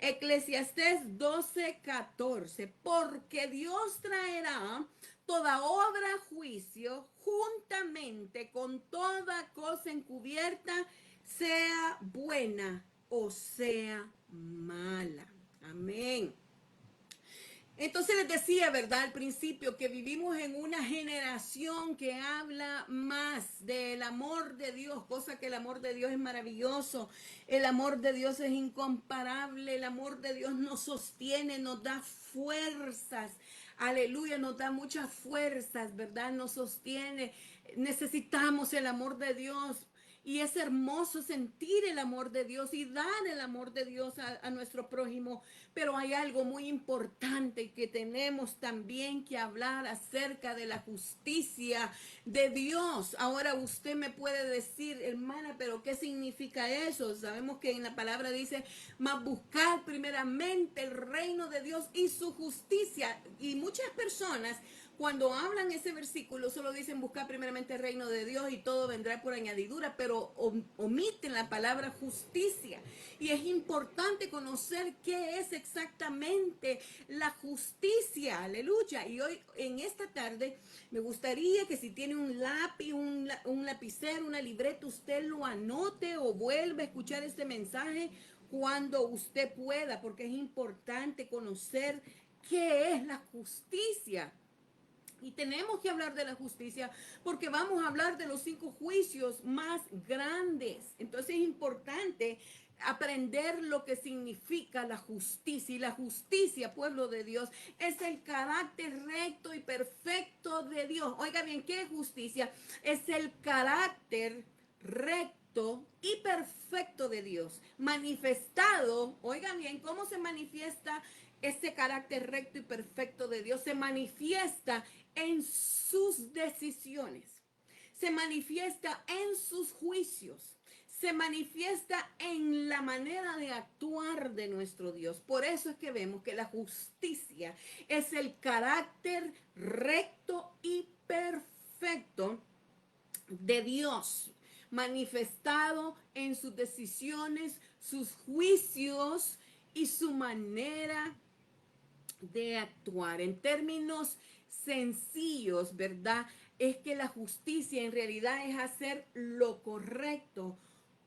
Eclesiastés 12:14, porque Dios traerá toda obra a juicio juntamente con toda cosa encubierta, sea buena o sea mala. Amén. Entonces les decía, ¿verdad? Al principio que vivimos en una generación que habla más del amor de Dios, cosa que el amor de Dios es maravilloso, el amor de Dios es incomparable, el amor de Dios nos sostiene, nos da fuerzas, aleluya, nos da muchas fuerzas, ¿verdad? Nos sostiene, necesitamos el amor de Dios. Y es hermoso sentir el amor de Dios y dar el amor de Dios a nuestro prójimo. Pero hay algo muy importante que tenemos también que hablar acerca de la justicia de Dios. Ahora usted me puede decir, hermana, pero ¿qué significa eso? Sabemos que en la palabra dice, mas buscar primeramente el reino de Dios y su justicia. Y muchas personas cuando hablan ese versículo solo dicen buscar primeramente el reino de Dios y todo vendrá por añadidura, pero omiten la palabra justicia. Y es importante conocer qué es exactamente la justicia, aleluya. Y hoy en esta tarde me gustaría que si tiene un lápiz, un lapicero, una libreta, usted lo anote o vuelva a escuchar este mensaje cuando usted pueda, porque es importante conocer qué es la justicia. Y tenemos que hablar de la justicia porque vamos a hablar de los 5 juicios más grandes. Entonces es importante aprender lo que significa la justicia. Y la justicia, pueblo de Dios, es el carácter recto y perfecto de Dios. Oiga bien, ¿qué es justicia? Es el carácter recto y perfecto de Dios, manifestado, oigan bien, ¿cómo se manifiesta ese carácter recto y perfecto de Dios? Se manifiesta en sus decisiones, se manifiesta en sus juicios, se manifiesta en la manera de actuar de nuestro Dios. Por eso es que vemos que la justicia es el carácter recto y perfecto de Dios, manifestado en sus decisiones, sus juicios y su manera de actuar. En términos sencillos, ¿verdad? Es que la justicia en realidad es hacer lo correcto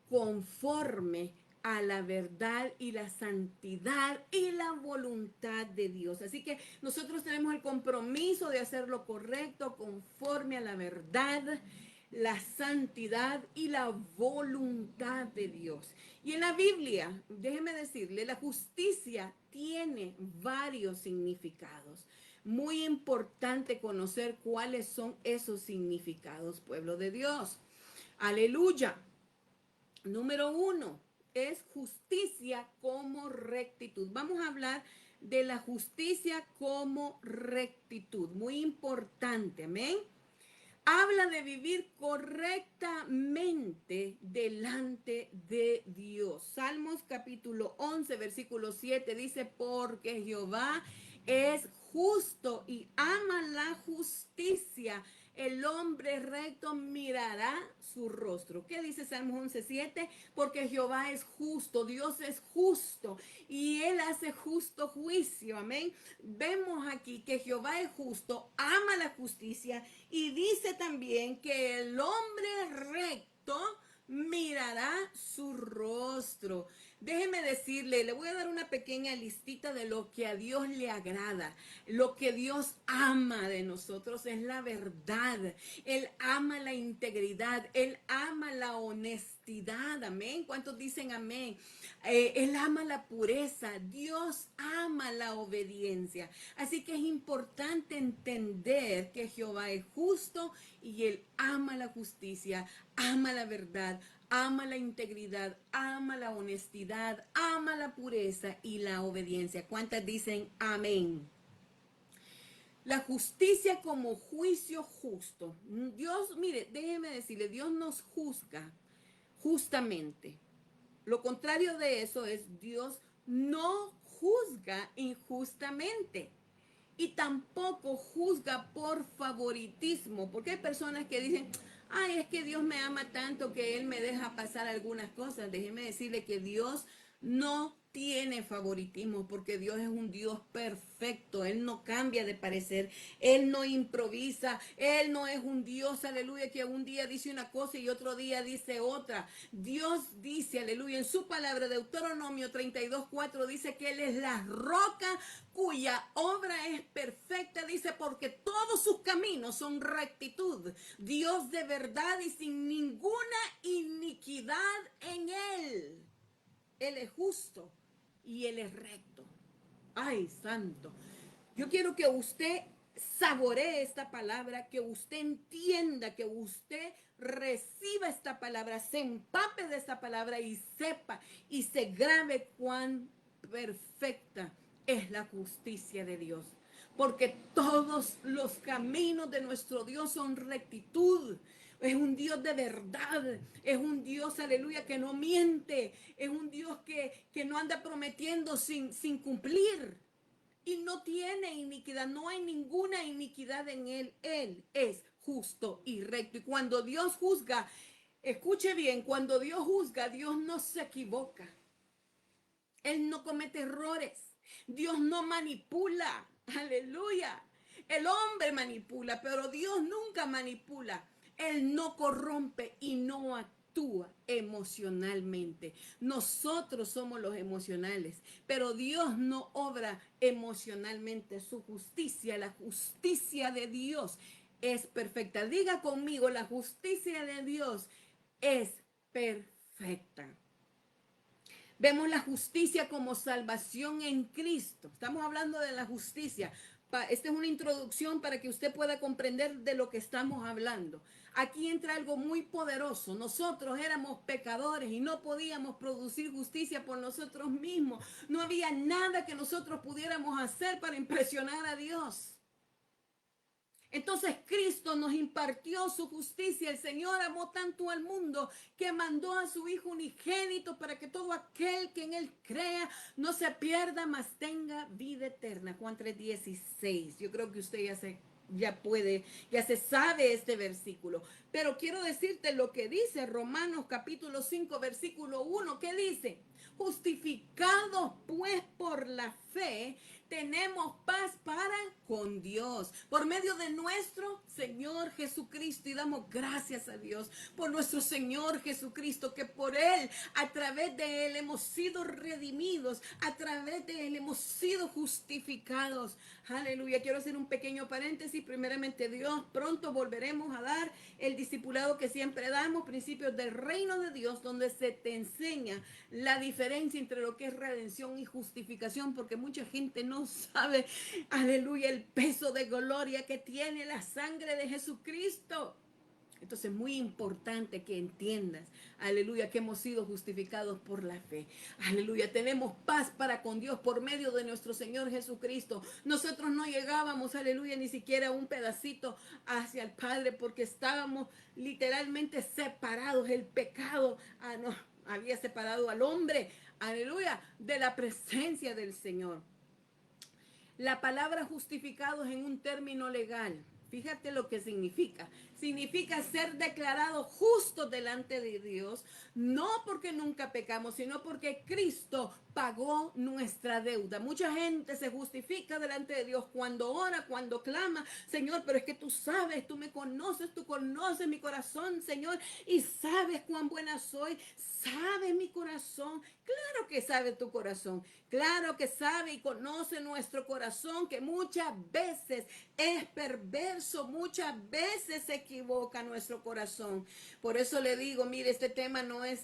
conforme a la verdad y la santidad y la voluntad de Dios. Así que nosotros tenemos el compromiso de hacer lo correcto conforme a la verdad, la santidad y la voluntad de Dios. Y en la Biblia, déjeme decirle, la justicia tiene varios significados. Muy importante conocer cuáles son esos significados, pueblo de Dios. Aleluya. Número 1 es justicia como rectitud. Vamos a hablar de la justicia como rectitud. Muy importante, amén. Habla de vivir correctamente delante de Dios. Salmos capítulo 11, versículo 7 dice, porque Jehová es justo y ama la justicia. El hombre recto mirará su rostro. ¿Qué dice Salmos 11:7? Porque Jehová es justo, Dios es justo y Él hace justo juicio. Amén. Vemos aquí que Jehová es justo, ama la justicia y dice también que el hombre recto mirará su rostro. Déjeme decirle, le voy a dar una pequeña listita de lo que a Dios le agrada. Lo que Dios ama de nosotros es la verdad. Él ama la integridad. Él ama la honestidad. Amén. ¿Cuántos dicen amén? Él ama la pureza. Dios ama la obediencia. Así que es importante entender que Jehová es justo y Él ama la justicia, ama la verdad, ama la integridad, ama la honestidad, ama la pureza y la obediencia. ¿Cuántas dicen amén? La justicia como juicio justo. Dios, mire, déjeme decirle, Dios nos juzga justamente. Lo contrario de eso es Dios no juzga injustamente y tampoco juzga por favoritismo, porque hay personas que dicen, ay, es que Dios me ama tanto que Él me deja pasar algunas cosas. Déjeme decirle que Dios no tiene favoritismo porque Dios es un Dios perfecto. Él no cambia de parecer, Él no improvisa, Él no es un Dios, aleluya, que un día dice una cosa y otro día dice otra. Dios dice, aleluya, en su palabra, Deuteronomio 32:4 dice que Él es la roca cuya obra es perfecta, dice, porque todos sus caminos son rectitud. Dios de verdad y sin ninguna iniquidad en Él. Él es justo y Él es recto. Ay, santo. Yo quiero que usted saboree esta palabra, que usted entienda, que usted reciba esta palabra, se empape de esta palabra y sepa y se grabe cuán perfecta es la justicia de Dios. Porque todos los caminos de nuestro Dios son rectitud. Es un Dios de verdad, es un Dios, aleluya, que no miente, es un Dios que no anda prometiendo sin cumplir. Y no tiene iniquidad, no hay ninguna iniquidad en Él. Él es justo y recto. Y cuando Dios juzga, escuche bien, cuando Dios juzga, Dios no se equivoca. Él no comete errores. Dios no manipula. Aleluya. El hombre manipula, pero Dios nunca manipula. Él no corrompe y no actúa emocionalmente. Nosotros somos los emocionales, pero Dios no obra emocionalmente. Su justicia, la justicia de Dios es perfecta. Diga conmigo, la justicia de Dios es perfecta. Vemos la justicia como salvación en Cristo. Estamos hablando de la justicia. Esta es una introducción para que usted pueda comprender de lo que estamos hablando. Aquí entra algo muy poderoso. Nosotros éramos pecadores y no podíamos producir justicia por nosotros mismos. No había nada que nosotros pudiéramos hacer para impresionar a Dios. Entonces Cristo nos impartió su justicia. El Señor amó tanto al mundo que mandó a su Hijo unigénito para que todo aquel que en Él crea no se pierda, mas tenga vida eterna. Juan 3:16. Yo creo que usted ya se sabe este versículo. Pero quiero decirte lo que dice Romanos capítulo 5, versículo 1. ¿Qué dice? Justificados pues por la fe, tenemos paz para con Dios por medio de nuestro Señor Jesucristo. Y damos gracias a Dios por nuestro Señor Jesucristo, que por Él, a través de Él hemos sido redimidos, a través de Él hemos sido justificados. Aleluya. Quiero hacer un pequeño paréntesis. Primeramente, Dios, pronto volveremos a dar el discipulado que siempre damos, principios del reino de Dios, donde se te enseña la diferencia entre lo que es redención y justificación, porque mucha gente no sabe, aleluya, el peso de gloria que tiene la sangre de Jesucristo. Entonces es muy importante que entiendas, aleluya, que hemos sido justificados por la fe. Aleluya, tenemos paz para con Dios por medio de nuestro Señor Jesucristo. Nosotros no llegábamos, aleluya, ni siquiera un pedacito hacia el Padre porque estábamos literalmente separados. El pecado había separado al hombre, aleluya, de la presencia del Señor. La palabra justificado es en un término legal. Fíjate lo que significa. Significa ser declarado justo delante de Dios, no porque nunca pecamos, sino porque Cristo pagó nuestra deuda. Mucha gente se justifica delante de Dios cuando ora, cuando clama, Señor, pero es que tú sabes, tú me conoces, tú conoces mi corazón, Señor, y sabes cuán buena soy, sabes mi corazón. Claro que sabe tu corazón, claro que sabe y conoce nuestro corazón, que muchas veces es perverso, muchas veces se equivoca nuestro corazón. Por eso le digo, mire, este tema no es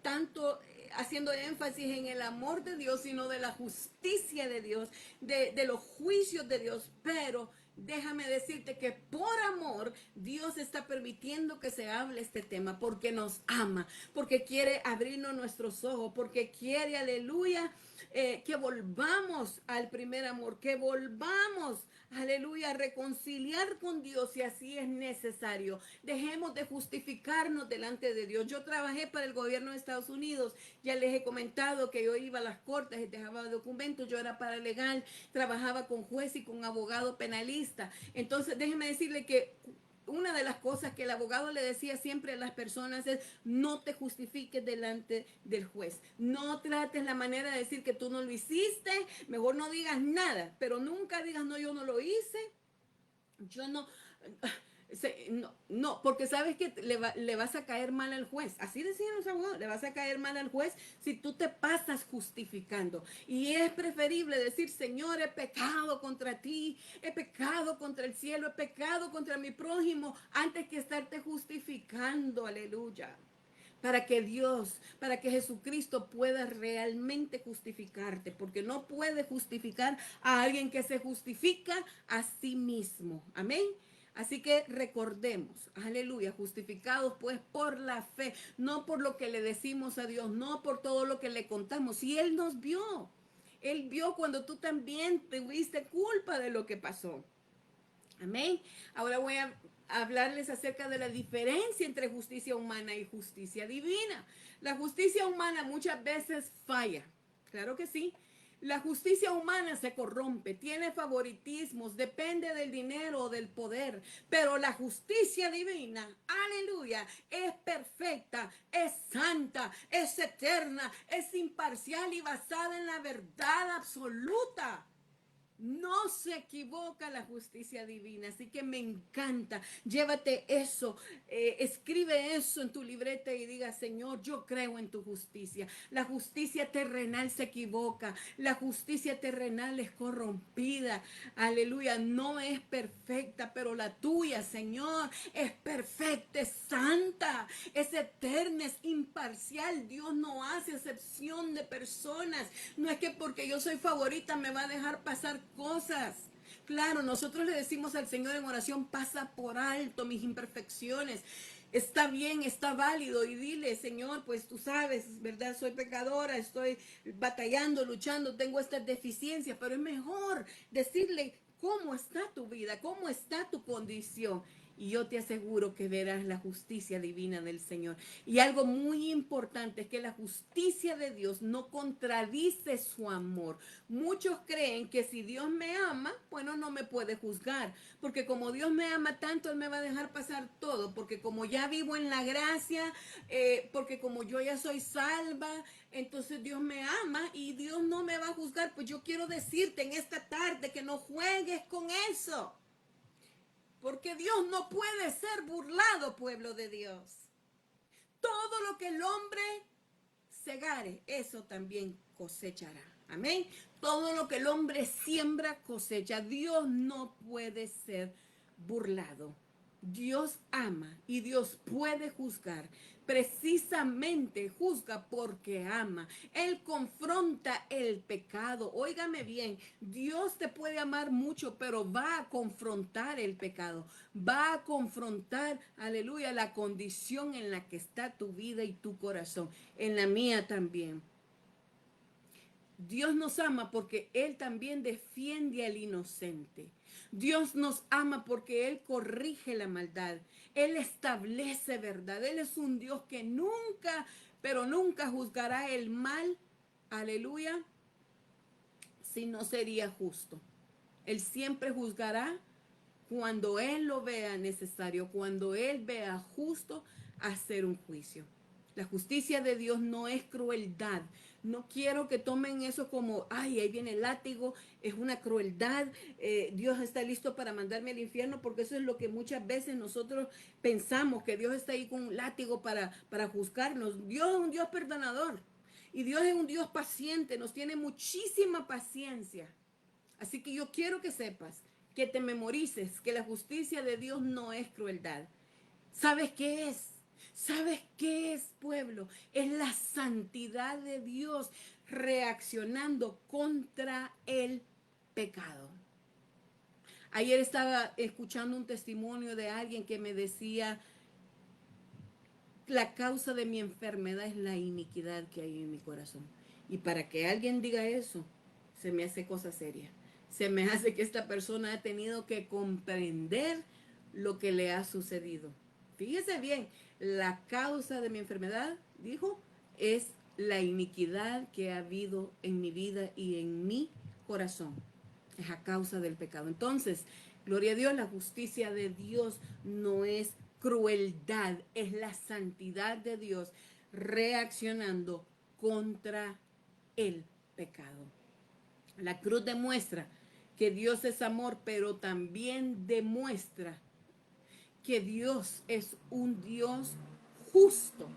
tanto haciendo énfasis en el amor de Dios, sino de la justicia de Dios, de los juicios de Dios, pero déjame decirte que por amor Dios está permitiendo que se hable este tema, porque nos ama, porque quiere abrirnos nuestros ojos, porque quiere, aleluya, que volvamos al primer amor, que volvamos, aleluya, a reconciliar con Dios si así es necesario. Dejemos de justificarnos delante de Dios. Yo trabajé para el gobierno de Estados Unidos, ya les he comentado que yo iba a las cortes y dejaba documentos, yo era paralegal, trabajaba con juez y con abogado penalista. Entonces déjenme decirle que una de las cosas que el abogado le decía siempre a las personas es: no te justifiques delante del juez. No trates la manera de decir que tú no lo hiciste. Mejor no digas nada, pero nunca digas: no, yo no lo hice. Yo no, no, porque sabes que le vas a caer mal al juez. Así decían los abogados: le vas a caer mal al juez si tú te pasas justificando. Y es preferible decir: Señor, he pecado contra ti, he pecado contra el cielo, he pecado contra mi prójimo, antes que estarte justificando. Aleluya. Para que Jesucristo pueda realmente justificarte, porque no puede justificar a alguien que se justifica a sí mismo. Amén. Así que recordemos, aleluya, justificados pues por la fe, no por lo que le decimos a Dios, no por todo lo que le contamos. Y Él nos vio. Él vio cuando tú también tuviste culpa de lo que pasó. Amén. Ahora voy a hablarles acerca de la diferencia entre justicia humana y justicia divina. La justicia humana muchas veces falla. Claro que sí. La justicia humana se corrompe, tiene favoritismos, depende del dinero o del poder. Pero la justicia divina, aleluya, es perfecta, es santa, es eterna, es imparcial y basada en la verdad absoluta. No se equivoca la justicia divina, así que me encanta. Llévate eso, escribe eso en tu libreta y diga: Señor, yo creo en tu justicia. La justicia terrenal se equivoca, la justicia terrenal es corrompida. Aleluya, no es perfecta, pero la tuya, Señor, es perfecta, es santa, es eterna, es imparcial. Dios no hace excepción de personas. No es que porque yo soy favorita me va a dejar pasar cosas. Claro, nosotros le decimos al Señor en oración: pasa por alto mis imperfecciones. Está bien, está válido, y dile: Señor, pues tú sabes, ¿verdad? Soy pecadora, estoy batallando, luchando, tengo estas deficiencias, pero es mejor decirle cómo está tu vida, cómo está tu condición. Y yo te aseguro que verás la justicia divina del Señor. Y algo muy importante es que la justicia de Dios no contradice su amor. Muchos creen que si Dios me ama, bueno, no me puede juzgar, porque como Dios me ama tanto, Él me va a dejar pasar todo, porque como ya vivo en la gracia, porque como yo ya soy salva, entonces Dios me ama y Dios no me va a juzgar. Pues yo quiero decirte en esta tarde que no juegues con eso, porque Dios no puede ser burlado, pueblo de Dios. Todo lo que el hombre segare, eso también cosechará. Amén. Todo lo que el hombre siembra, cosecha. Dios no puede ser burlado. Dios ama y Dios puede juzgar. Precisamente juzga porque ama. Él confronta el pecado. Óigame bien, Dios te puede amar mucho, pero va a confrontar el pecado. Va a confrontar, aleluya, la condición en la que está tu vida y tu corazón. En la mía también. Dios nos ama porque Él también defiende al inocente. Dios nos ama porque Él corrige la maldad. Él establece verdad. Él es un Dios que nunca, pero nunca juzgará el mal. Aleluya. Si no sería justo. Él siempre juzgará cuando Él lo vea necesario, cuando Él vea justo hacer un juicio. La justicia de Dios no es crueldad. No quiero que tomen eso como: ay, ahí viene el látigo, es una crueldad, Dios está listo para mandarme al infierno, porque eso es lo que muchas veces nosotros pensamos, que Dios está ahí con un látigo para juzgarnos. Dios es un Dios perdonador y Dios es un Dios paciente, nos tiene muchísima paciencia. Así que yo quiero que sepas, que te memorices, que la justicia de Dios no es crueldad. ¿Sabes qué es? ¿Sabes qué es, pueblo? Es la santidad de Dios reaccionando contra el pecado. Ayer estaba escuchando un testimonio de alguien que me decía: la causa de mi enfermedad es la iniquidad que hay en mi corazón. Y para que alguien diga eso, se me hace cosa seria. Se me hace que esta persona ha tenido que comprender lo que le ha sucedido. Fíjese bien, la causa de mi enfermedad, dijo, es la iniquidad que ha habido en mi vida y en mi corazón. Es a causa del pecado. Entonces, Gloria a Dios, la justicia de Dios no es crueldad, es la santidad de Dios reaccionando contra el pecado. La cruz demuestra que Dios es amor, pero también demuestra que Dios es un Dios justo,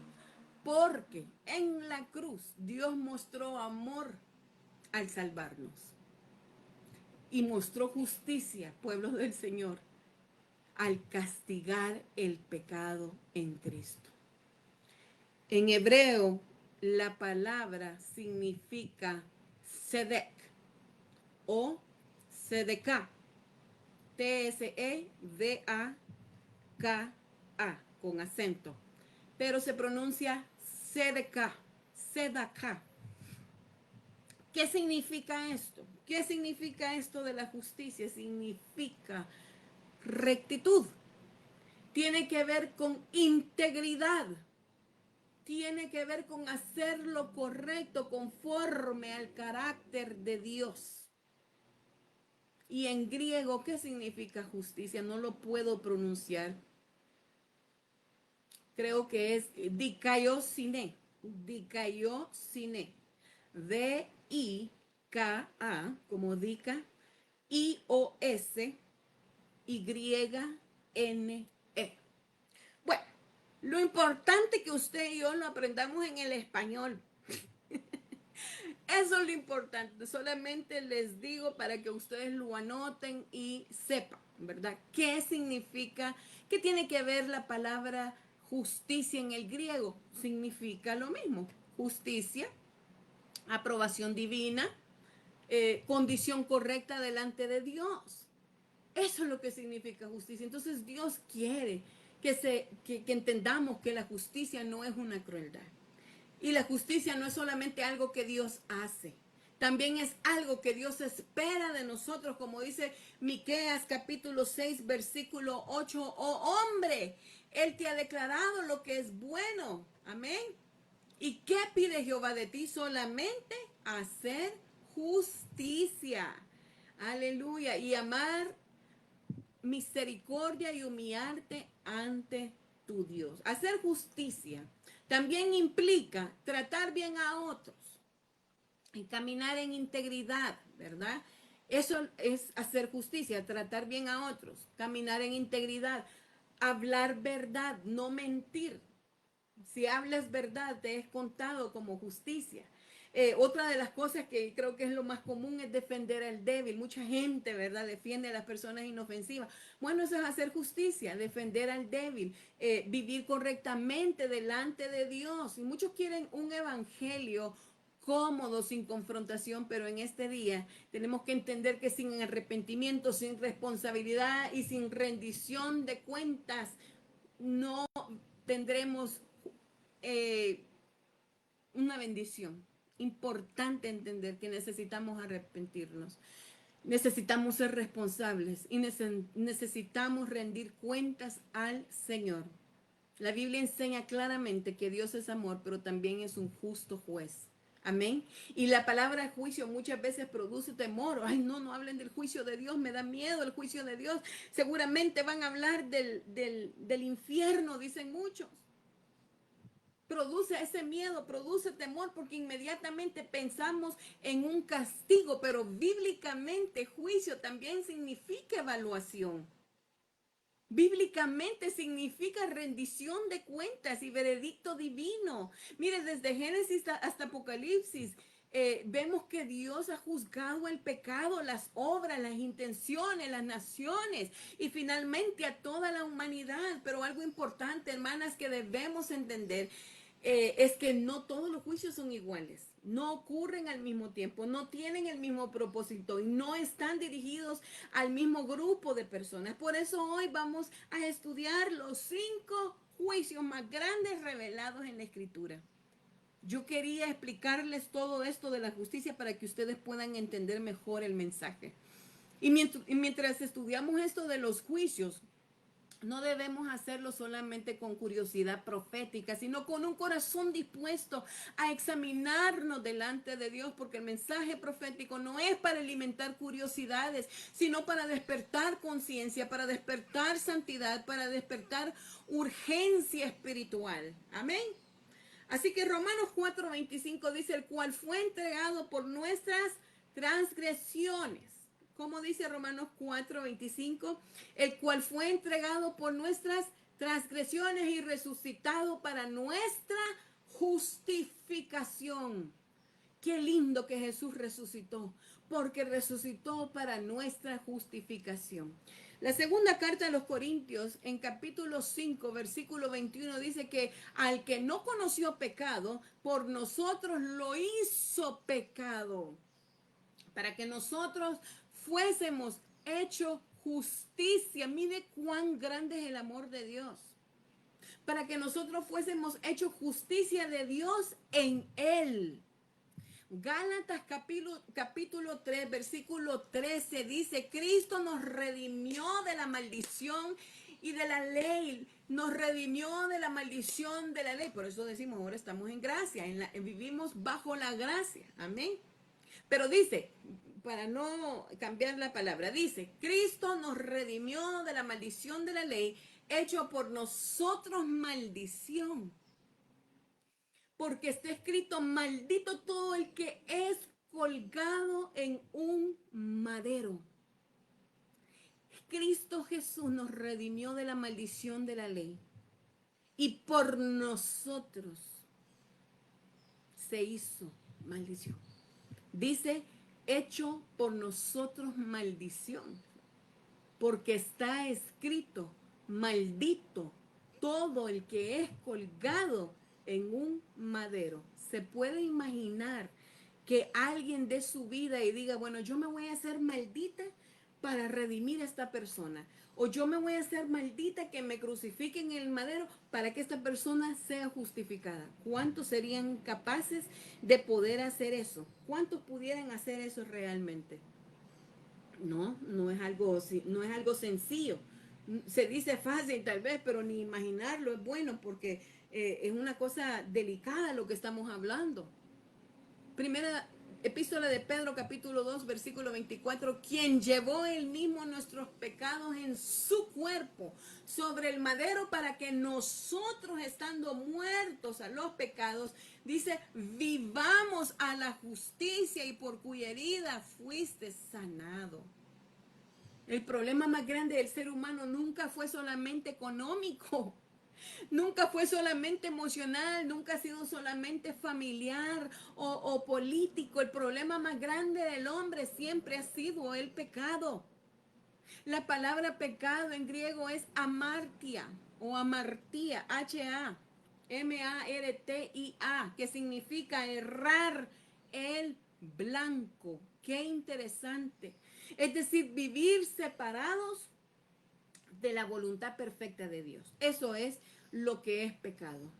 porque en la cruz Dios mostró amor al salvarnos y mostró justicia, pueblo del Señor, al castigar el pecado en Cristo. En hebreo, la palabra significa Sedek o Sedeká, T-S-E-D-A-K-A, con acento, pero se pronuncia Sedeká, Sedaká. ¿Qué significa esto? ¿Qué significa esto de la justicia? Significa rectitud. Tiene que ver con integridad. Tiene que ver con hacer lo correcto conforme al carácter de Dios. Y en griego, ¿qué significa justicia? No lo puedo pronunciar. Creo que es dikaiosine. Dikaiosine. D-I-K-A, como dica, I-O-S-Y-N-E. Bueno, lo importante es que usted y yo lo aprendamos en el español. Eso es lo importante. Solamente les digo para que ustedes lo anoten y sepan, ¿verdad? ¿Qué significa? ¿Qué tiene que ver la palabra justicia en el griego? Significa lo mismo. Justicia, aprobación divina, condición correcta delante de Dios. Eso es lo que significa justicia. Entonces Dios quiere que entendamos que la justicia no es una crueldad. Y la justicia no es solamente algo que Dios hace. También es algo que Dios espera de nosotros, como dice Miqueas capítulo 6, versículo 8. Oh hombre, Él te ha declarado lo que es bueno. Amén. ¿Y qué pide Jehová de ti? Solamente hacer justicia. Aleluya. Y amar misericordia y humillarte ante tu Dios. Hacer justicia también implica tratar bien a otros y caminar en integridad, ¿verdad? Eso es hacer justicia, tratar bien a otros, caminar en integridad, hablar verdad, no mentir. Si hablas verdad, te es contado como justicia. Otra de las cosas que creo que es lo más común es defender al débil. Mucha gente, ¿verdad?, defiende a las personas inofensivas. Bueno, eso es hacer justicia, defender al débil, vivir correctamente delante de Dios. Y muchos quieren un evangelio cómodo, sin confrontación, pero en este día tenemos que entender que sin arrepentimiento, sin responsabilidad y sin rendición de cuentas, no tendremos una bendición. Importante entender que necesitamos arrepentirnos, necesitamos ser responsables y necesitamos rendir cuentas al Señor. La Biblia enseña claramente que Dios es amor, pero también es un justo juez. Amén. Y la palabra juicio muchas veces produce temor. Ay, no, no hablen del juicio de Dios, me da miedo el juicio de Dios. Seguramente van a hablar del infierno, dicen muchos. Produce ese miedo, produce temor, porque inmediatamente pensamos en un castigo, pero bíblicamente juicio también significa evaluación. Bíblicamente significa rendición de cuentas y veredicto divino. Mire, desde Génesis hasta Apocalipsis, vemos que Dios ha juzgado el pecado, las obras, las intenciones, las naciones y finalmente a toda la humanidad. Pero algo importante, hermanas, que debemos entender es que no todos los juicios son iguales, no ocurren al mismo tiempo, no tienen el mismo propósito y no están dirigidos al mismo grupo de personas. Por eso hoy vamos a estudiar los 5 juicios más grandes revelados en la Escritura. Yo quería explicarles todo esto de la justicia para que ustedes puedan entender mejor el mensaje. Y mientras estudiamos esto de los juicios, No debemos hacerlo solamente con curiosidad profética, sino con un corazón dispuesto a examinarnos delante de Dios, porque el mensaje profético no es para alimentar curiosidades, sino para despertar conciencia, para despertar santidad, para despertar urgencia espiritual. Amén. Así que Romanos 4:25 dice, el cual fue entregado por nuestras transgresiones. ¿Cómo dice Romanos 4:25? El cual fue entregado por nuestras transgresiones y resucitado para nuestra justificación. Qué lindo que Jesús resucitó, porque resucitó para nuestra justificación. La segunda carta de los Corintios, en capítulo 5, versículo 21, dice que al que no conoció pecado, por nosotros lo hizo pecado, para que nosotros fuésemos hecho justicia. Mire cuán grande es el amor de Dios. Para que nosotros fuésemos hechos justicia de Dios en Él. Gálatas capítulo 3, versículo 13 dice, Cristo nos redimió de la maldición y de la ley, nos redimió de la maldición de la ley. Por eso decimos, ahora estamos en gracia, vivimos bajo la gracia. Amén. Pero dice, para no cambiar la palabra, dice, Cristo nos redimió de la maldición de la ley, hecho por nosotros maldición. Porque está escrito, maldito todo el que es colgado en un madero. Cristo Jesús nos redimió de la maldición de la ley. Y por nosotros se hizo maldición. Dice, hecho por nosotros maldición. Porque está escrito, maldito todo el que es colgado en un madero. Se puede imaginar que alguien dé su vida y diga, bueno, yo me voy a hacer maldita para redimir a esta persona. O yo me voy a hacer maldita que me crucifiquen en el madero para que esta persona sea justificada. ¿Cuántos serían capaces de poder hacer eso? ¿Cuántos pudieran hacer eso realmente? No, no es algo sencillo. Se dice fácil tal vez, pero ni imaginarlo es bueno porque es una cosa delicada lo que estamos hablando. Primera epístola de Pedro, capítulo 2, versículo 24, quien llevó él mismo nuestros pecados en su cuerpo sobre el madero para que nosotros, estando muertos a los pecados, dice, vivamos a la justicia y por cuya herida fuiste sanado. El problema más grande del ser humano nunca fue solamente económico. Nunca fue solamente emocional, nunca ha sido solamente familiar o político. El problema más grande del hombre siempre ha sido el pecado. La palabra pecado en griego es amartia o amartía, H-A-M-A-R-T-I-A, que significa errar el blanco. Qué interesante. Es decir, vivir separados de la voluntad perfecta de Dios. Eso es lo que es pecado.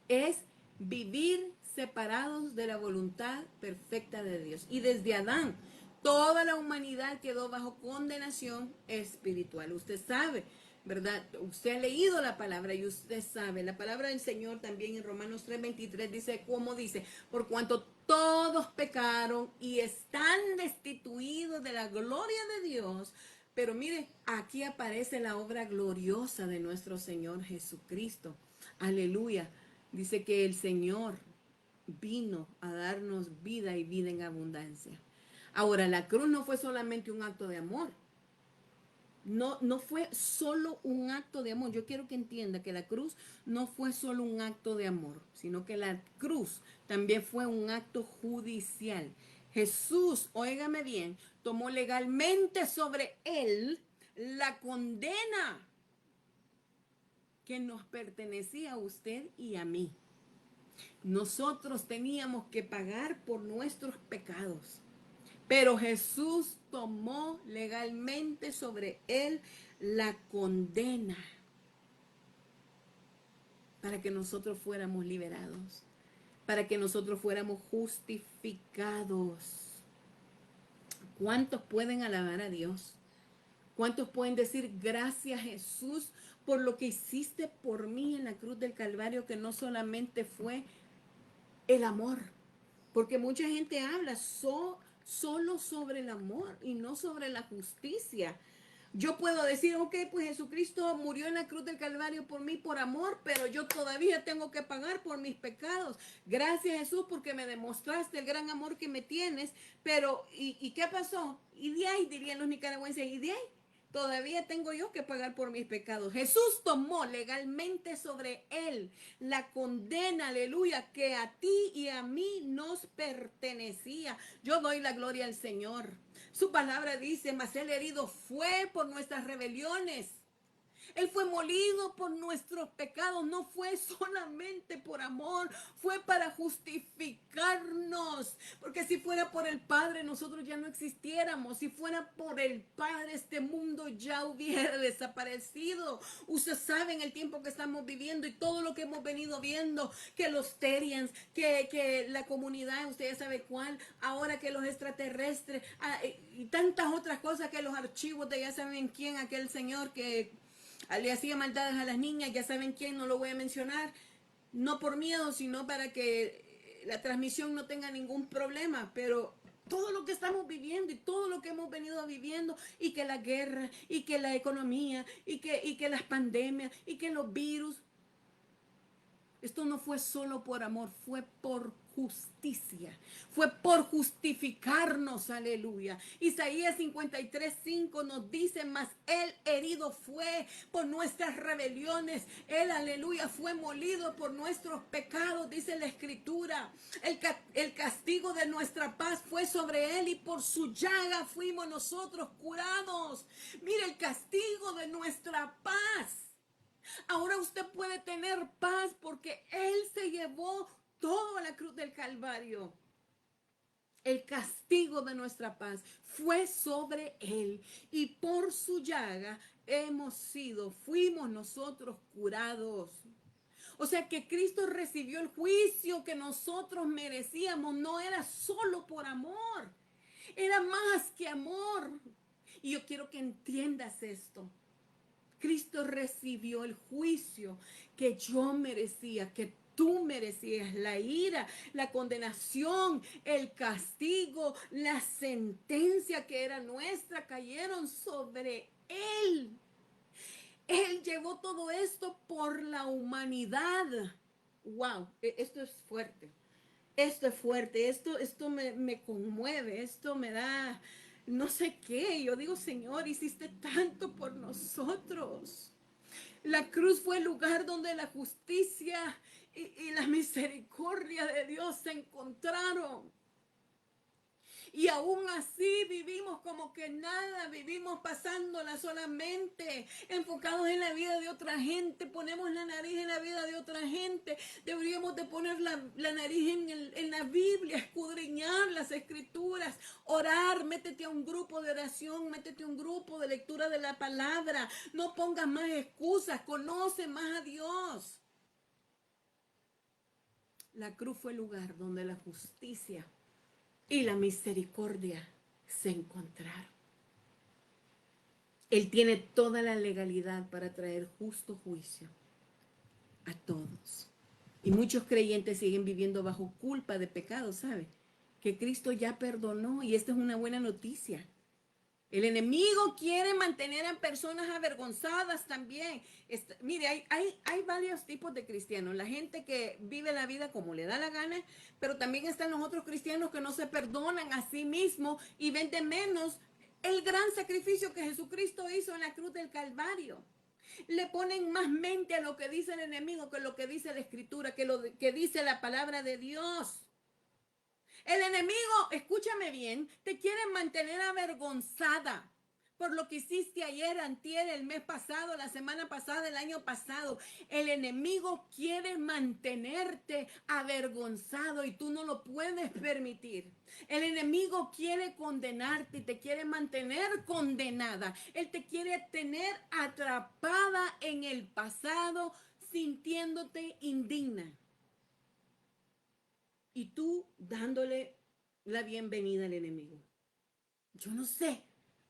Es vivir separados de la voluntad perfecta de Dios. Y desde Adán, toda la humanidad quedó bajo condenación espiritual. Usted sabe, ¿verdad? Usted ha leído la palabra y usted sabe. La palabra del Señor también en Romanos 3:23 dice, ¿cómo dice? Por cuanto todos pecaron y están destituidos de la gloria de Dios. Pero mire, aquí aparece la obra gloriosa de nuestro Señor Jesucristo. Aleluya. Dice que el Señor vino a darnos vida y vida en abundancia. Ahora, la cruz no fue solamente un acto de amor. No fue solo un acto de amor. Yo quiero que entienda que la cruz no fue solo un acto de amor, sino que la cruz también fue un acto judicial. Jesús, óigame bien, tomó legalmente sobre él la condena que nos pertenecía a usted y a mí. Nosotros teníamos que pagar por nuestros pecados. Pero Jesús tomó legalmente sobre él la condena para que nosotros fuéramos liberados, para que nosotros fuéramos justificados. ¿Cuántos pueden alabar a Dios? ¿Cuántos pueden decir gracias, Jesús, por lo que hiciste por mí en la cruz del Calvario, que no solamente fue el amor? Porque mucha gente habla solo sobre el amor y no sobre la justicia. Yo puedo decir, ok, pues Jesucristo murió en la cruz del Calvario por mí, por amor, pero yo todavía tengo que pagar por mis pecados. Gracias, Jesús, porque me demostraste el gran amor que me tienes. Pero, ¿y qué pasó? Y de ahí, dirían los nicaragüenses, y de ahí todavía tengo yo que pagar por mis pecados. Jesús tomó legalmente sobre él la condena, aleluya, que a ti y a mí nos pertenecía. Yo doy la gloria al Señor. Su palabra dice, mas el herido fue por nuestras rebeliones. Él fue molido por nuestros pecados, no fue solamente por amor, fue para justificarnos. Porque si fuera por el Padre, nosotros ya no existiéramos. Si fuera por el Padre, este mundo ya hubiera desaparecido. Ustedes saben el tiempo que estamos viviendo y todo lo que hemos venido viendo, que los Terians, que la comunidad, ustedes saben cuál, ahora que los extraterrestres, y tantas otras cosas, que los archivos de ya saben quién, aquel señor que le hacía maldades a las niñas, ya saben quién, no lo voy a mencionar, no por miedo, sino para que la transmisión no tenga ningún problema, pero todo lo que estamos viviendo y todo lo que hemos venido viviendo, y que la guerra, y que la economía, y que las pandemias, y que los virus, esto no fue solo por amor, fue por justicia, fue por justificarnos, aleluya. Isaías 53:5 nos dice, mas él herido fue por nuestras rebeliones, él, aleluya, fue molido por nuestros pecados, dice la escritura. El castigo de nuestra paz fue sobre él y por su llaga fuimos nosotros curados. Mire, el castigo de nuestra paz. Ahora usted puede tener paz porque Él se llevó todo a la cruz del Calvario. El castigo de nuestra paz fue sobre Él y por su llaga fuimos nosotros curados. O sea que Cristo recibió el juicio que nosotros merecíamos. No era solo por amor, era más que amor. Y yo quiero que entiendas esto. Cristo recibió el juicio que yo merecía, que tú merecías, la ira, la condenación, el castigo, la sentencia que era nuestra, cayeron sobre Él. Él llevó todo esto por la humanidad. Wow, esto es fuerte. Esto es fuerte, esto me conmueve, esto me da no sé qué. Yo digo, Señor, hiciste tanto por nosotros. La cruz fue el lugar donde la justicia y la misericordia de Dios se encontraron. Y aún así vivimos como que nada, vivimos pasándola solamente, enfocados en la vida de otra gente, ponemos la nariz en la vida de otra gente. Deberíamos de poner la nariz en la Biblia, escudriñar las escrituras, orar, métete a un grupo de oración, métete a un grupo de lectura de la palabra. No pongas más excusas, conoce más a Dios. La cruz fue el lugar donde la justicia y la misericordia se encontraron. Él tiene toda la legalidad para traer justo juicio a todos. Y muchos creyentes siguen viviendo bajo culpa de pecado, ¿sabe? Que Cristo ya perdonó, y esta es una buena noticia. El enemigo quiere mantener a personas avergonzadas también. Mire, hay varios tipos de cristianos. La gente que vive la vida como le da la gana, pero también están los otros cristianos que no se perdonan a sí mismos y ven de menos el gran sacrificio que Jesucristo hizo en la cruz del Calvario. Le ponen más mente a lo que dice el enemigo que lo que dice la Escritura, que lo que dice la palabra de Dios. El enemigo, escúchame bien, te quiere mantener avergonzada por lo que hiciste ayer, antier, el mes pasado, la semana pasada, el año pasado. El enemigo quiere mantenerte avergonzado y tú no lo puedes permitir. El enemigo quiere condenarte y te quiere mantener condenada. Él te quiere tener atrapada en el pasado, sintiéndote indigna. Y tú dándole la bienvenida al enemigo. Yo no sé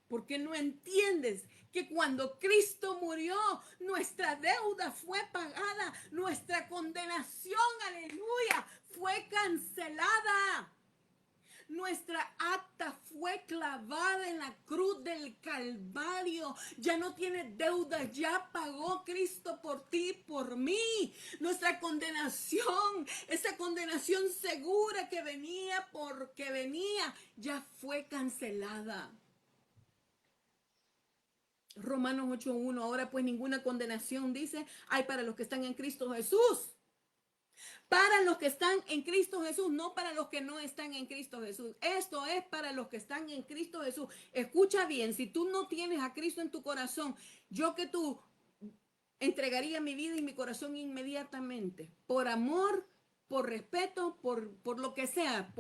¿Por qué no entiendes que cuando Cristo murió, nuestra deuda fue pagada, nuestra condenación, aleluya, fue cancelada? Nuestra acta fue clavada en la cruz del Calvario. Ya no tiene deuda, ya pagó Cristo por ti, por mí. Nuestra condenación, esa condenación segura que venía porque venía, ya fue cancelada. Romanos 8:1, ahora pues ninguna condenación, dice, hay para los que están en Cristo Jesús. Para los que están en Cristo Jesús, no para los que no están en Cristo Jesús. Esto es para los que están en Cristo Jesús. Escucha bien, si tú no tienes a Cristo en tu corazón, yo que tú entregaría mi vida y mi corazón inmediatamente, por amor, por respeto, por lo que sea,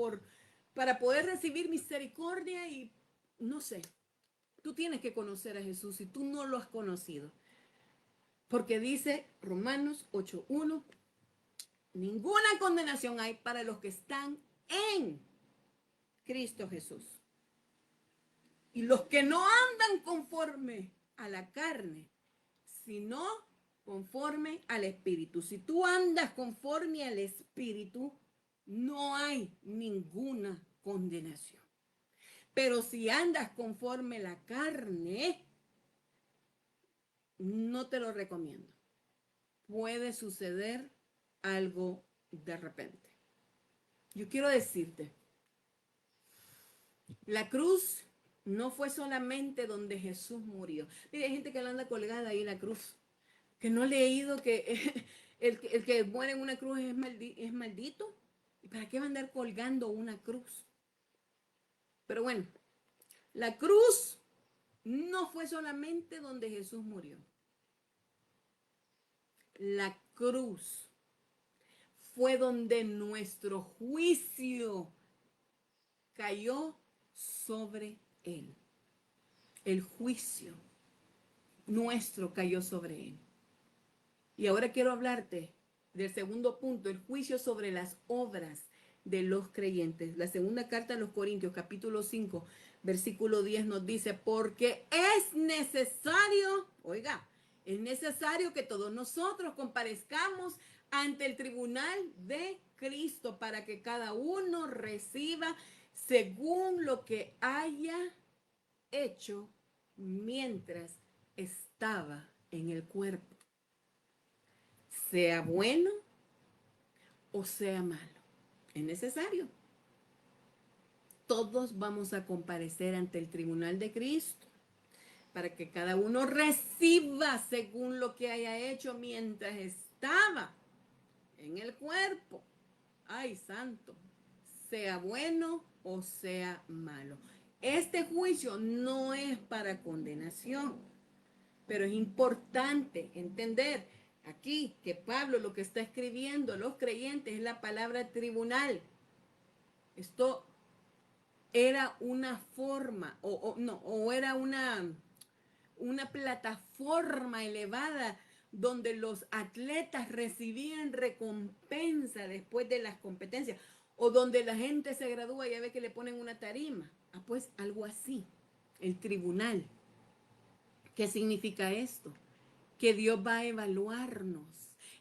para poder recibir misericordia y no sé. Tú tienes que conocer a Jesús si tú no lo has conocido. Porque dice Romanos 8:1, ninguna condenación hay para los que están en Cristo Jesús. Y los que no andan conforme a la carne, sino conforme al Espíritu. Si tú andas conforme al Espíritu, no hay ninguna condenación. Pero si andas conforme a la carne, no te lo recomiendo. Puede suceder algo de repente. Yo quiero decirte, la cruz no fue solamente donde Jesús murió. Mira, hay gente que anda colgada ahí en la cruz, que no ha leído que el que muere en una cruz es maldito. ¿Y para qué va a andar colgando una cruz? Pero bueno, la cruz no fue solamente donde Jesús murió. La cruz fue donde nuestro juicio cayó sobre él. El juicio nuestro cayó sobre él. Y ahora quiero hablarte del segundo punto, el juicio sobre las obras de los creyentes. La segunda carta a los Corintios, capítulo 5, versículo 10 nos dice, porque es necesario, oiga, es necesario que todos nosotros comparezcamos ante el tribunal de Cristo para que cada uno reciba según lo que haya hecho mientras estaba en el cuerpo, sea bueno o sea malo. Es necesario. Todos vamos a comparecer ante el tribunal de Cristo para que cada uno reciba según lo que haya hecho mientras estaba en el cuerpo. Ay, santo, sea bueno o sea malo. Este juicio no es para condenación, pero es importante entender aquí que Pablo lo que está escribiendo a los creyentes es la palabra tribunal. Esto era una forma, o era una plataforma elevada donde los atletas recibían recompensa después de las competencias, o donde la gente se gradúa y ya ve que le ponen una tarima. Ah, pues algo así, el tribunal. ¿Qué significa esto? Que Dios va a evaluarnos.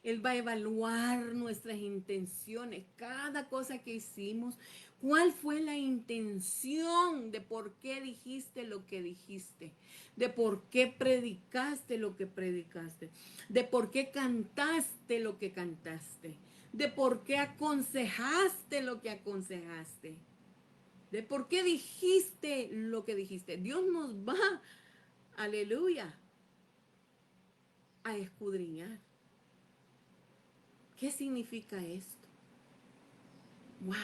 Él va a evaluar nuestras intenciones, cada cosa que hicimos. ¿Cuál fue la intención de por qué dijiste lo que dijiste? De por qué predicaste lo que predicaste? De por qué cantaste lo que cantaste? De por qué aconsejaste lo que aconsejaste? De por qué dijiste lo que dijiste. Dios nos va, aleluya, a escudriñar. ¿Qué significa esto? ¡Wow!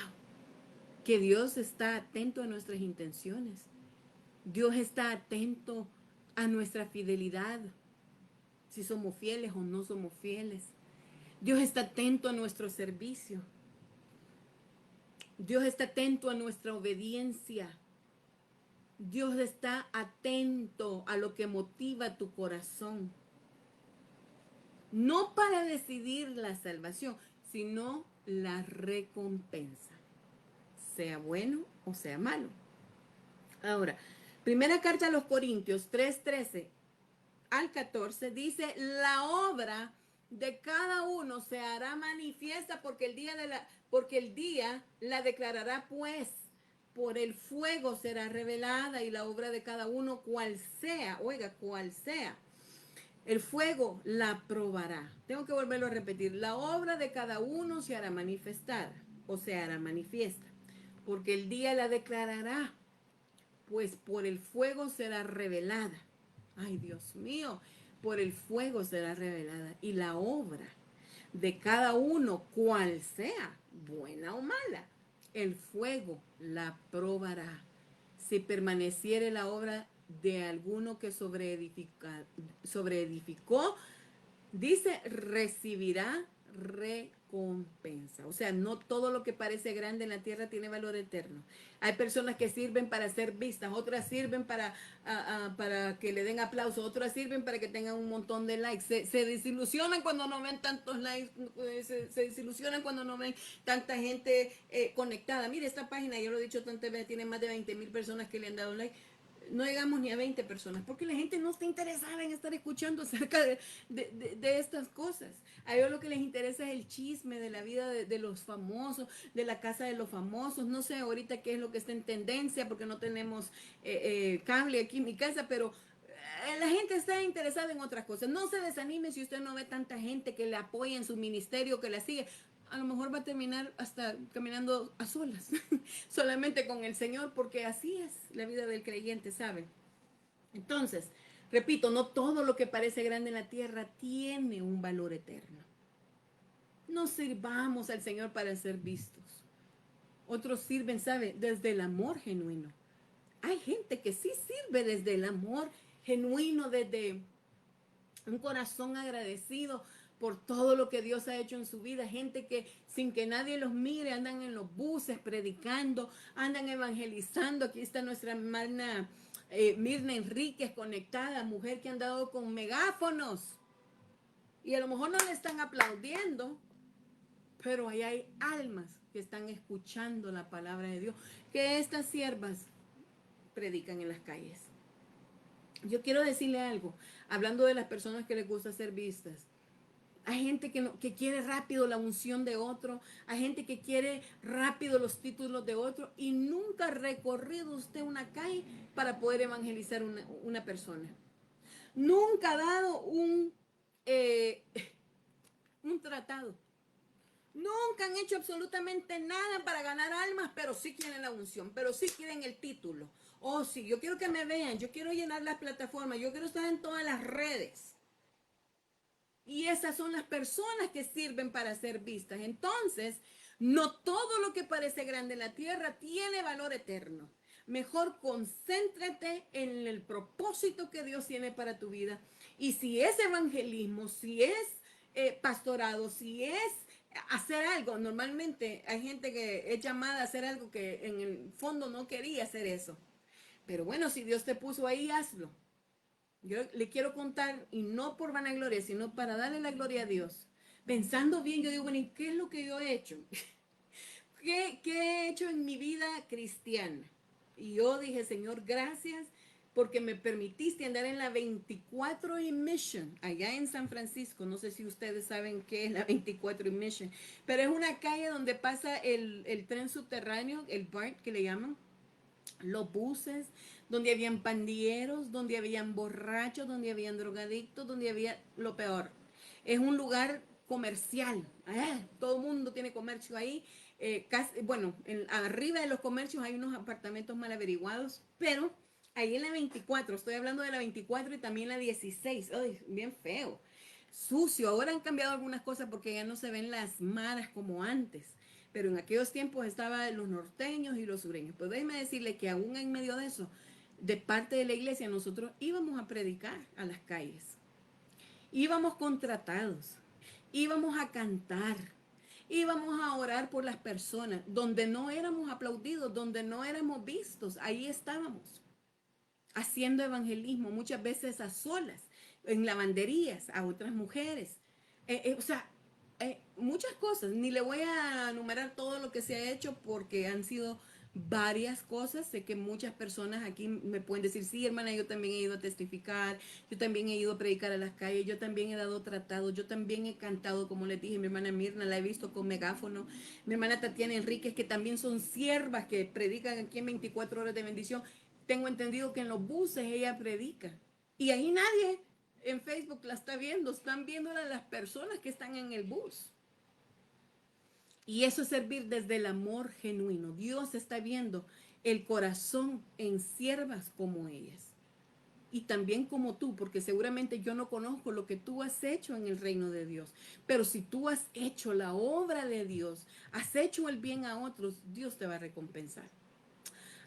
Que Dios está atento a nuestras intenciones. Dios está atento a nuestra fidelidad, si somos fieles o no somos fieles. Dios está atento a nuestro servicio. Dios está atento a nuestra obediencia. Dios está atento a lo que motiva tu corazón. No para decidir la salvación, sino la recompensa, sea bueno o sea malo. Ahora, Primera carta a los Corintios 3:13 al 14 dice, la obra de cada uno se hará manifiesta porque el día la declarará, pues por el fuego será revelada, y la obra de cada uno cual sea, oiga, cual sea, el fuego la probará. Tengo que volverlo a repetir. La obra de cada uno se hará manifestada o se hará manifiesta, porque el día la declarará, pues por el fuego será revelada. Ay, Dios mío, por el fuego será revelada. Y la obra de cada uno, cual sea, buena o mala, el fuego la probará. Si permaneciere la obra de alguno que sobreedificó, dice, recibirá recompensa. O sea, no todo lo que parece grande en la tierra tiene valor eterno. Hay personas que sirven para ser vistas, otras sirven para que le den aplauso, otras sirven para que tengan un montón de likes. Se desilusionan cuando no ven tantos likes, se desilusionan cuando no ven tanta gente conectada. Mire, esta página, yo lo he dicho tantas veces, tiene más de 20,000 personas que le han dado like. No llegamos ni a 20 personas, porque la gente no está interesada en estar escuchando acerca de estas cosas. A ellos lo que les interesa es el chisme de la vida de los famosos, de la casa de los famosos. No sé ahorita qué es lo que está en tendencia, porque no tenemos cable aquí en mi casa, pero la gente está interesada en otras cosas. No se desanime si usted no ve tanta gente que le apoya en su ministerio, que la sigue. A lo mejor va a terminar hasta caminando a solas, solamente con el Señor, porque así es la vida del creyente, ¿saben? Entonces, repito, no todo lo que parece grande en la tierra tiene un valor eterno. No sirvamos al Señor para ser vistos. Otros sirven, ¿sabe? Desde el amor genuino. Hay gente que sí sirve desde el amor genuino, desde un corazón agradecido por todo lo que Dios ha hecho en su vida. Gente que sin que nadie los mire andan en los buses predicando, andan evangelizando. Aquí está nuestra hermana Mirna Enríquez conectada, mujer que han dado con megáfonos. Y a lo mejor no le están aplaudiendo, pero ahí hay almas que están escuchando la palabra de Dios, que estas siervas predican en las calles. Yo quiero decirle algo, hablando de las personas que les gusta ser vistas. Hay gente que quiere rápido la unción de otro, hay gente que quiere rápido los títulos de otro, y nunca ha recorrido usted una calle para poder evangelizar una persona. Nunca ha dado eh, un tratado. Nunca han hecho absolutamente nada para ganar almas, pero sí quieren la unción, pero sí quieren el título. Oh, sí, yo quiero que me vean, yo quiero llenar las plataformas, yo quiero estar en todas las redes. Y esas son las personas que sirven para ser vistas. Entonces, no todo lo que parece grande en la tierra tiene valor eterno. Mejor concéntrate en el propósito que Dios tiene para tu vida. Y si es evangelismo, si es pastorado, si es hacer algo, normalmente hay gente que es llamada a hacer algo que en el fondo no quería hacer eso. Pero bueno, si Dios te puso ahí, hazlo. Yo le quiero contar, y no por vanagloria, sino para darle la gloria a Dios. Pensando bien, yo digo, bueno, ¿y qué es lo que yo he hecho? ¿Qué he hecho en mi vida cristiana? Y yo dije, Señor, gracias porque me permitiste andar en la 24 y Mission, allá en San Francisco. No sé si ustedes saben qué es la 24 y Mission, pero es una calle donde pasa el tren subterráneo, el BART que le llaman, los buses, donde habían pandilleros, donde habían borrachos, donde habían drogadictos, donde había lo peor. Es un lugar comercial, todo el mundo tiene comercio ahí. Bueno, arriba de los comercios hay unos apartamentos mal averiguados, pero ahí en la 24, estoy hablando de la 24 y también la 16, ay, bien feo, sucio. Ahora han cambiado algunas cosas porque ya no se ven las maras como antes, pero en aquellos tiempos estaban los norteños y los sureños. Pues déjeme decirle que aún en medio de eso, de parte de la iglesia, nosotros íbamos a predicar a las calles, íbamos contratados, íbamos a cantar, íbamos a orar por las personas, donde no éramos aplaudidos, donde no éramos vistos, ahí estábamos, haciendo evangelismo, muchas veces a solas, en lavanderías, a otras mujeres. O sea, muchas cosas. Ni le voy a enumerar todo lo que se ha hecho porque han sido varias cosas. Sé que muchas personas aquí me pueden decir, sí, hermana, yo también he ido a testificar, yo también he ido a predicar a las calles, yo también he dado tratados, yo también he cantado, como les dije, mi hermana Mirna la he visto con megáfono, mi hermana Tatiana Enríquez, que también son siervas que predican aquí en 24 horas de bendición. Tengo entendido que en los buses ella predica. Y ahí nadie en Facebook la está viendo, están viéndola las personas que están en el bus. Y eso es servir desde el amor genuino. Dios está viendo el corazón en siervas como ellas. Y también como tú, porque seguramente yo no conozco lo que tú has hecho en el reino de Dios. Pero si tú has hecho la obra de Dios, has hecho el bien a otros, Dios te va a recompensar.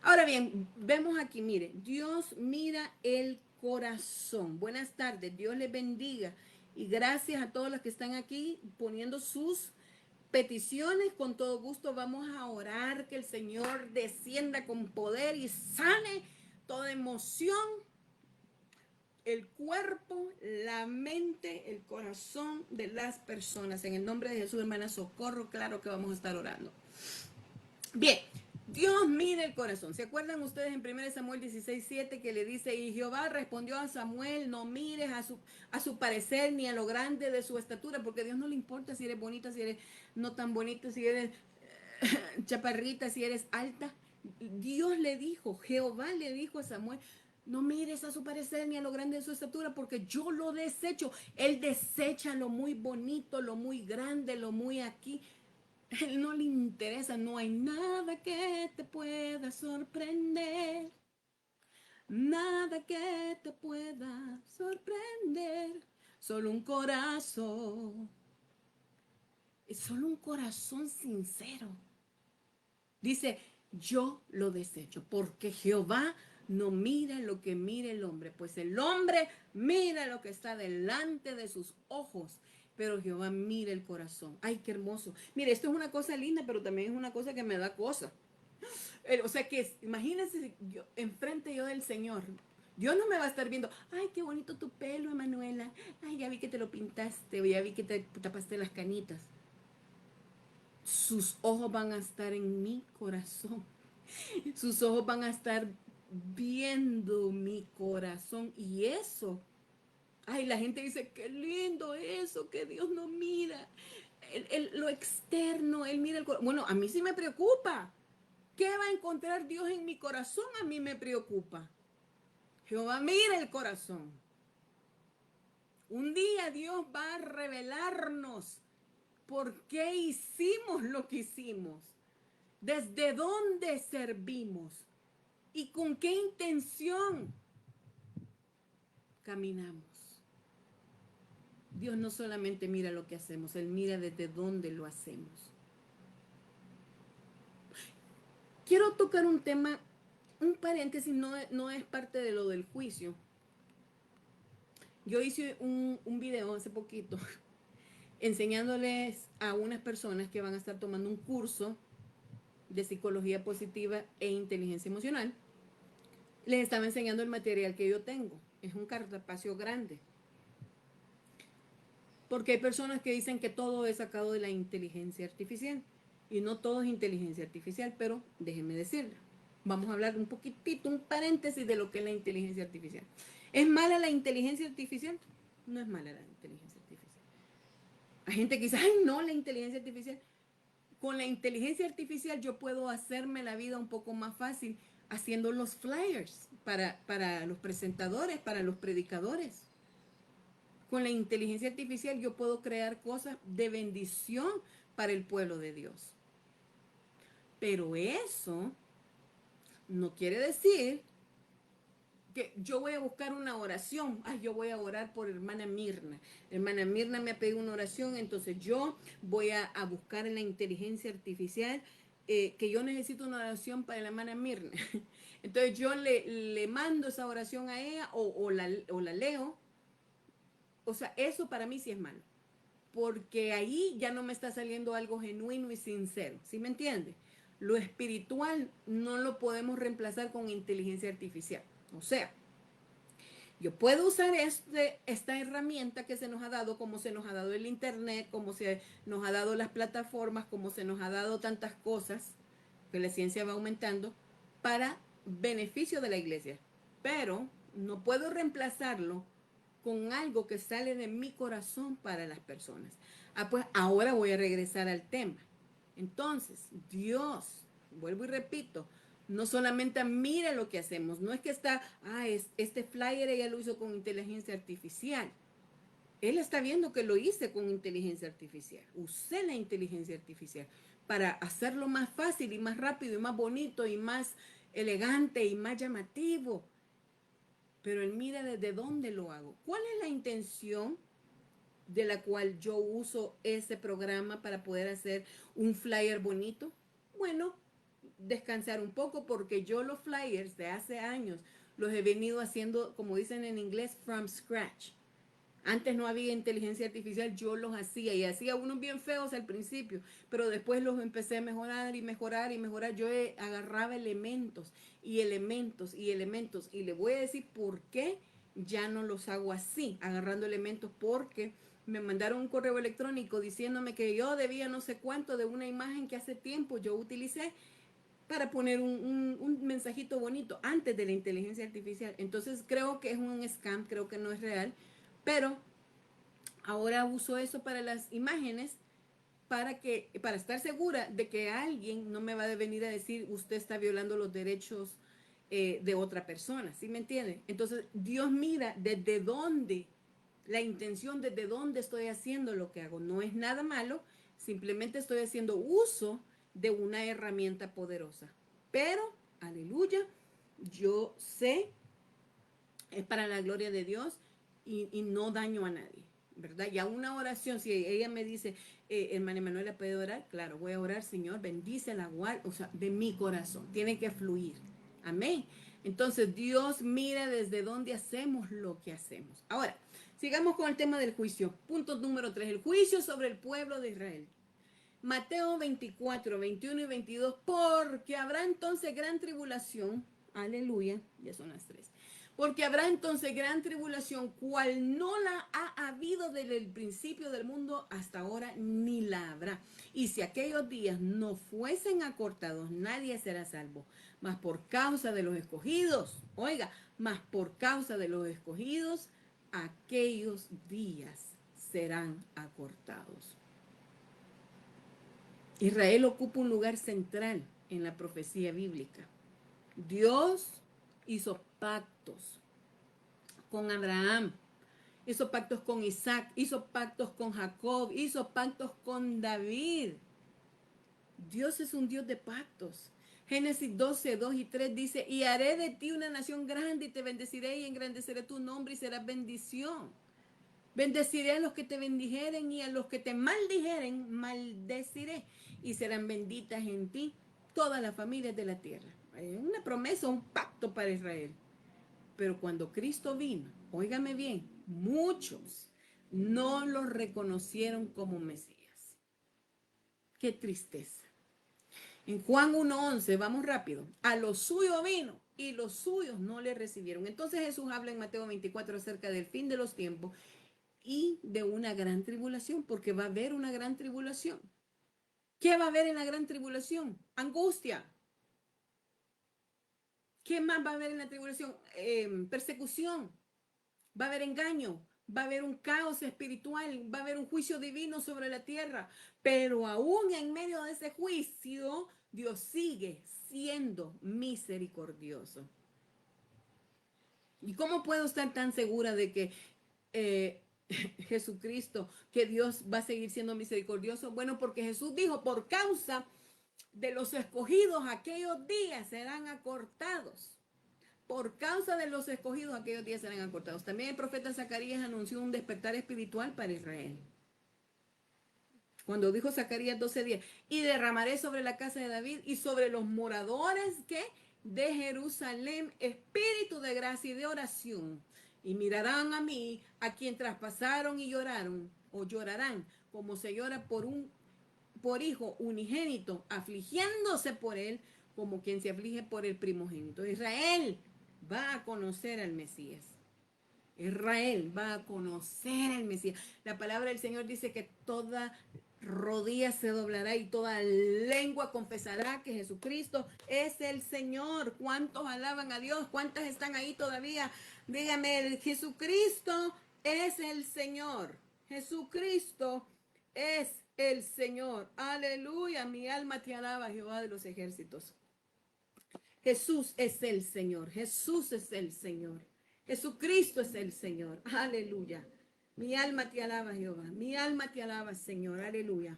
Ahora bien, vemos aquí, mire, Dios mira el corazón. Buenas tardes, Dios les bendiga. Y gracias a todos los que están aquí poniendo sus peticiones. Con todo gusto vamos a orar que el Señor descienda con poder y sane toda emoción, el cuerpo, la mente, el corazón de las personas. En el nombre de Jesús, hermana Socorro, claro que vamos a estar orando. Bien, Dios mira el corazón. ¿Se acuerdan ustedes en 1 Samuel 16:7 que le dice, y Jehová respondió a Samuel, no mires a su parecer ni a lo grande de su estatura, porque a Dios no le importa si eres bonita, si eres no tan bonita, si eres chaparrita, si eres alta? Dios le dijo, Jehová le dijo a Samuel, no mires a su parecer ni a lo grande de su estatura, porque yo lo desecho. Él desecha lo muy bonito, lo muy grande, lo muy aquí. Él no le interesa, no hay nada que te pueda sorprender, nada que te pueda sorprender, solo un corazón, es solo un corazón sincero. Dice, yo lo desecho, porque Jehová no mira lo que mira el hombre, pues el hombre mira lo que está delante de sus ojos, pero Jehová mira el corazón. Ay, qué hermoso. Mire, esto es una cosa linda, pero también es una cosa que me da cosa. O sea que imagínense yo, enfrente yo del Señor. Dios no me va a estar viendo, ay, qué bonito tu pelo, Emanuela. Ay, ya vi que te lo pintaste, ya vi que te tapaste las canitas. Sus ojos van a estar en mi corazón. Sus ojos van a estar viendo mi corazón. Y eso, ay, la gente dice, qué lindo eso, que Dios no mira. Lo externo, Él mira el corazón. Bueno, a mí sí me preocupa. ¿Qué va a encontrar Dios en mi corazón? A mí me preocupa. Jehová mira el corazón. Un día Dios va a revelarnos por qué hicimos lo que hicimos, desde dónde servimos y con qué intención caminamos. Dios no solamente mira lo que hacemos, Él mira desde dónde lo hacemos. Quiero tocar un tema, un paréntesis, no es parte de lo del juicio. Yo hice un video hace poquito enseñándoles a unas personas que van a estar tomando un curso de psicología positiva e inteligencia emocional. Les estaba enseñando el material que yo tengo. Es un cartapacio grande. Porque hay personas que dicen que todo es sacado de la inteligencia artificial. Y no todo es inteligencia artificial, pero déjenme decirle. Vamos a hablar un poquitito, un paréntesis de lo que es la inteligencia artificial. ¿Es mala la inteligencia artificial? No es mala la inteligencia artificial. Hay gente que dice, ay, no, la inteligencia artificial. Con la inteligencia artificial yo puedo hacerme la vida un poco más fácil haciendo los flyers para los presentadores, para los predicadores. Con la inteligencia artificial yo puedo crear cosas de bendición para el pueblo de Dios. Pero eso no quiere decir que yo voy a buscar una oración. Ay, yo voy a orar por hermana Mirna. Hermana Mirna me ha pedido una oración, entonces yo voy a buscar en la inteligencia artificial que yo necesito una oración para la hermana Mirna. Entonces yo le mando esa oración a ella o la leo. O sea, eso para mí sí es malo. Porque ahí ya no me está saliendo algo genuino y sincero. ¿Sí me entiende? Lo espiritual no lo podemos reemplazar con inteligencia artificial. O sea, yo puedo usar esta herramienta que se nos ha dado, como se nos ha dado el internet, como se nos ha dado las plataformas, como se nos ha dado tantas cosas, que la ciencia va aumentando para beneficio de la iglesia. Pero no puedo reemplazarlo con algo que sale de mi corazón para las personas. Pues ahora voy a regresar al tema. Entonces, Dios, vuelvo y repito, no solamente mira lo que hacemos, no es que está, este flyer ella lo hizo con inteligencia artificial. Él está viendo que lo hice con inteligencia artificial. Usé la inteligencia artificial para hacerlo más fácil y más rápido y más bonito y más elegante y más llamativo. Pero él mira desde dónde lo hago. ¿Cuál es la intención de la cual yo uso ese programa para poder hacer un flyer bonito? Bueno, descansar un poco, porque yo los flyers de hace años los he venido haciendo, como dicen en inglés, from scratch. Antes no había inteligencia artificial, yo los hacía y hacía unos bien feos al principio, pero después los empecé a mejorar y mejorar y mejorar. Yo agarraba elementos y elementos y elementos, y le voy a decir por qué ya no los hago así, agarrando elementos, porque me mandaron un correo electrónico diciéndome que yo debía no sé cuánto de una imagen que hace tiempo yo utilicé para poner un mensajito bonito antes de la inteligencia artificial. Entonces creo que es un scam, creo que no es real, pero ahora uso eso para las imágenes para estar segura de que alguien no me va a venir a decir usted está violando los derechos de otra persona, ¿sí me entiende? Entonces Dios mira desde dónde, la intención desde dónde estoy haciendo lo que hago. No es nada malo, simplemente estoy haciendo uso de una herramienta poderosa. Pero, aleluya, yo sé, es para la gloria de Dios y no daño a nadie, ¿verdad? Y a una oración, si ella me dice, hermana Emanuela, ¿puede orar? Claro, voy a orar, Señor, bendice la guarda, o sea, de mi corazón, tiene que fluir. Amén. Entonces, Dios mira desde dónde hacemos lo que hacemos. Ahora, sigamos con el tema del juicio. Punto número 3, el juicio sobre el pueblo de Israel. Mateo 24, 21 y 22, porque habrá entonces gran tribulación, aleluya, ya son las 3, porque habrá entonces gran tribulación, cual no la ha habido desde el principio del mundo hasta ahora, ni la habrá. Y si aquellos días no fuesen acortados, nadie será salvo, mas por causa de los escogidos, oiga, mas por causa de los escogidos, aquellos días serán acortados. Israel ocupa un lugar central en la profecía bíblica. Dios hizo pactos con Abraham, hizo pactos con Isaac, hizo pactos con Jacob, hizo pactos con David. Dios es un Dios de pactos. Génesis 12, 2 y 3 dice, y haré de ti una nación grande y te bendeciré y engrandeceré tu nombre y serás bendición. Bendeciré a los que te bendijeren y a los que te maldijeren, maldeciré. Y serán benditas en ti todas las familias de la tierra. Una promesa, un pacto para Israel. Pero cuando Cristo vino, óigame bien, muchos no lo reconocieron como Mesías. Qué tristeza. En Juan 1:11, vamos rápido, a los suyos vino y los suyos no le recibieron. Entonces Jesús habla en Mateo 24 acerca del fin de los tiempos y de una gran tribulación, porque va a haber una gran tribulación. ¿Qué va a haber en la gran tribulación? Angustia. ¿Qué más va a haber en la tribulación? Persecución. Va a haber engaño. Va a haber un caos espiritual. Va a haber un juicio divino sobre la tierra. Pero aún en medio de ese juicio, Dios sigue siendo misericordioso. ¿Y cómo puedo estar tan segura de que Jesucristo, que Dios va a seguir siendo misericordioso? Bueno, porque Jesús dijo, por causa de los escogidos, aquellos días serán acortados. Por causa de los escogidos, aquellos días serán acortados. También el profeta Zacarías anunció un despertar espiritual para Israel. Cuando dijo Zacarías 12:10, y derramaré sobre la casa de David y sobre los moradores que de Jerusalén espíritu de gracia y de oración, y mirarán a mí, a quien traspasaron y lloraron, o llorarán, como se llora por hijo unigénito, afligiéndose por él, como quien se aflige por el primogénito. Israel va a conocer al Mesías. Israel va a conocer al Mesías. La palabra del Señor dice que toda rodilla se doblará y toda lengua confesará que Jesucristo es el Señor. ¿Cuántos alaban a Dios? ¿Cuántas están ahí todavía? Dígame, Jesucristo es el Señor. Jesucristo es el Señor. Aleluya, mi alma te alaba, Jehová de los ejércitos. Jesús es el Señor. Jesús es el Señor. Jesucristo es el Señor. Aleluya. Mi alma te alaba, Jehová. Mi alma te alaba, Señor. Aleluya.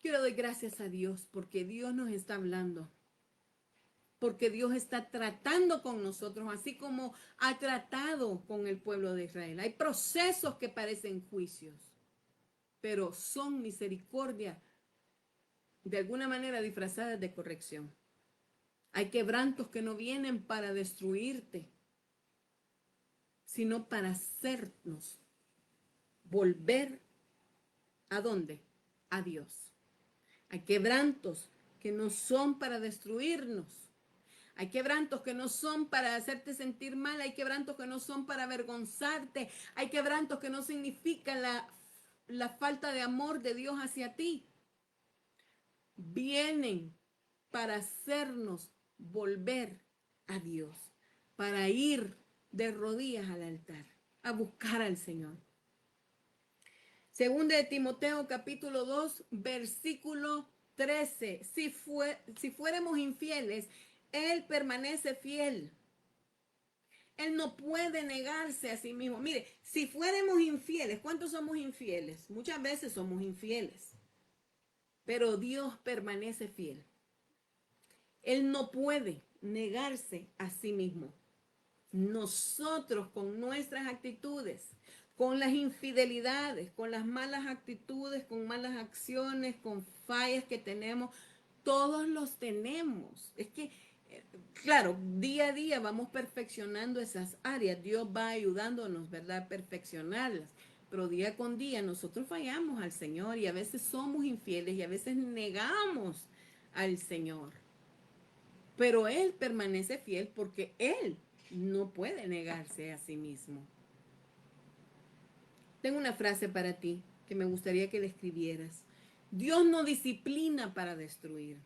Quiero dar gracias a Dios porque Dios nos está hablando. Porque Dios está tratando con nosotros, así como ha tratado con el pueblo de Israel. Hay procesos que parecen juicios, pero son misericordia, de alguna manera disfrazadas de corrección. Hay quebrantos que no vienen para destruirte, sino para hacernos volver ¿a dónde? A Dios. Hay quebrantos que no son para destruirnos. Hay quebrantos que no son para hacerte sentir mal. Hay quebrantos que no son para avergonzarte. Hay quebrantos que no significan la falta de amor de Dios hacia ti. Vienen para hacernos volver a Dios, para ir de rodillas al altar, a buscar al Señor. Segunda de Timoteo capítulo 2, versículo 13. Si fuéramos infieles, Él permanece fiel. Él no puede negarse a sí mismo. Mire, si fuéramos infieles, ¿cuántos somos infieles? Muchas veces somos infieles, pero Dios permanece fiel. Él no puede negarse a sí mismo. Nosotros con nuestras actitudes, con las infidelidades, con las malas actitudes, con malas acciones, con fallas que tenemos, todos los tenemos. Es que, claro, día a día vamos perfeccionando esas áreas. Dios va ayudándonos, ¿verdad?, a perfeccionarlas. Pero día con día nosotros fallamos al Señor y a veces somos infieles y a veces negamos al Señor. Pero Él permanece fiel porque Él no puede negarse a sí mismo. Tengo una frase para ti que me gustaría que le escribieras. Dios no disciplina para destruir.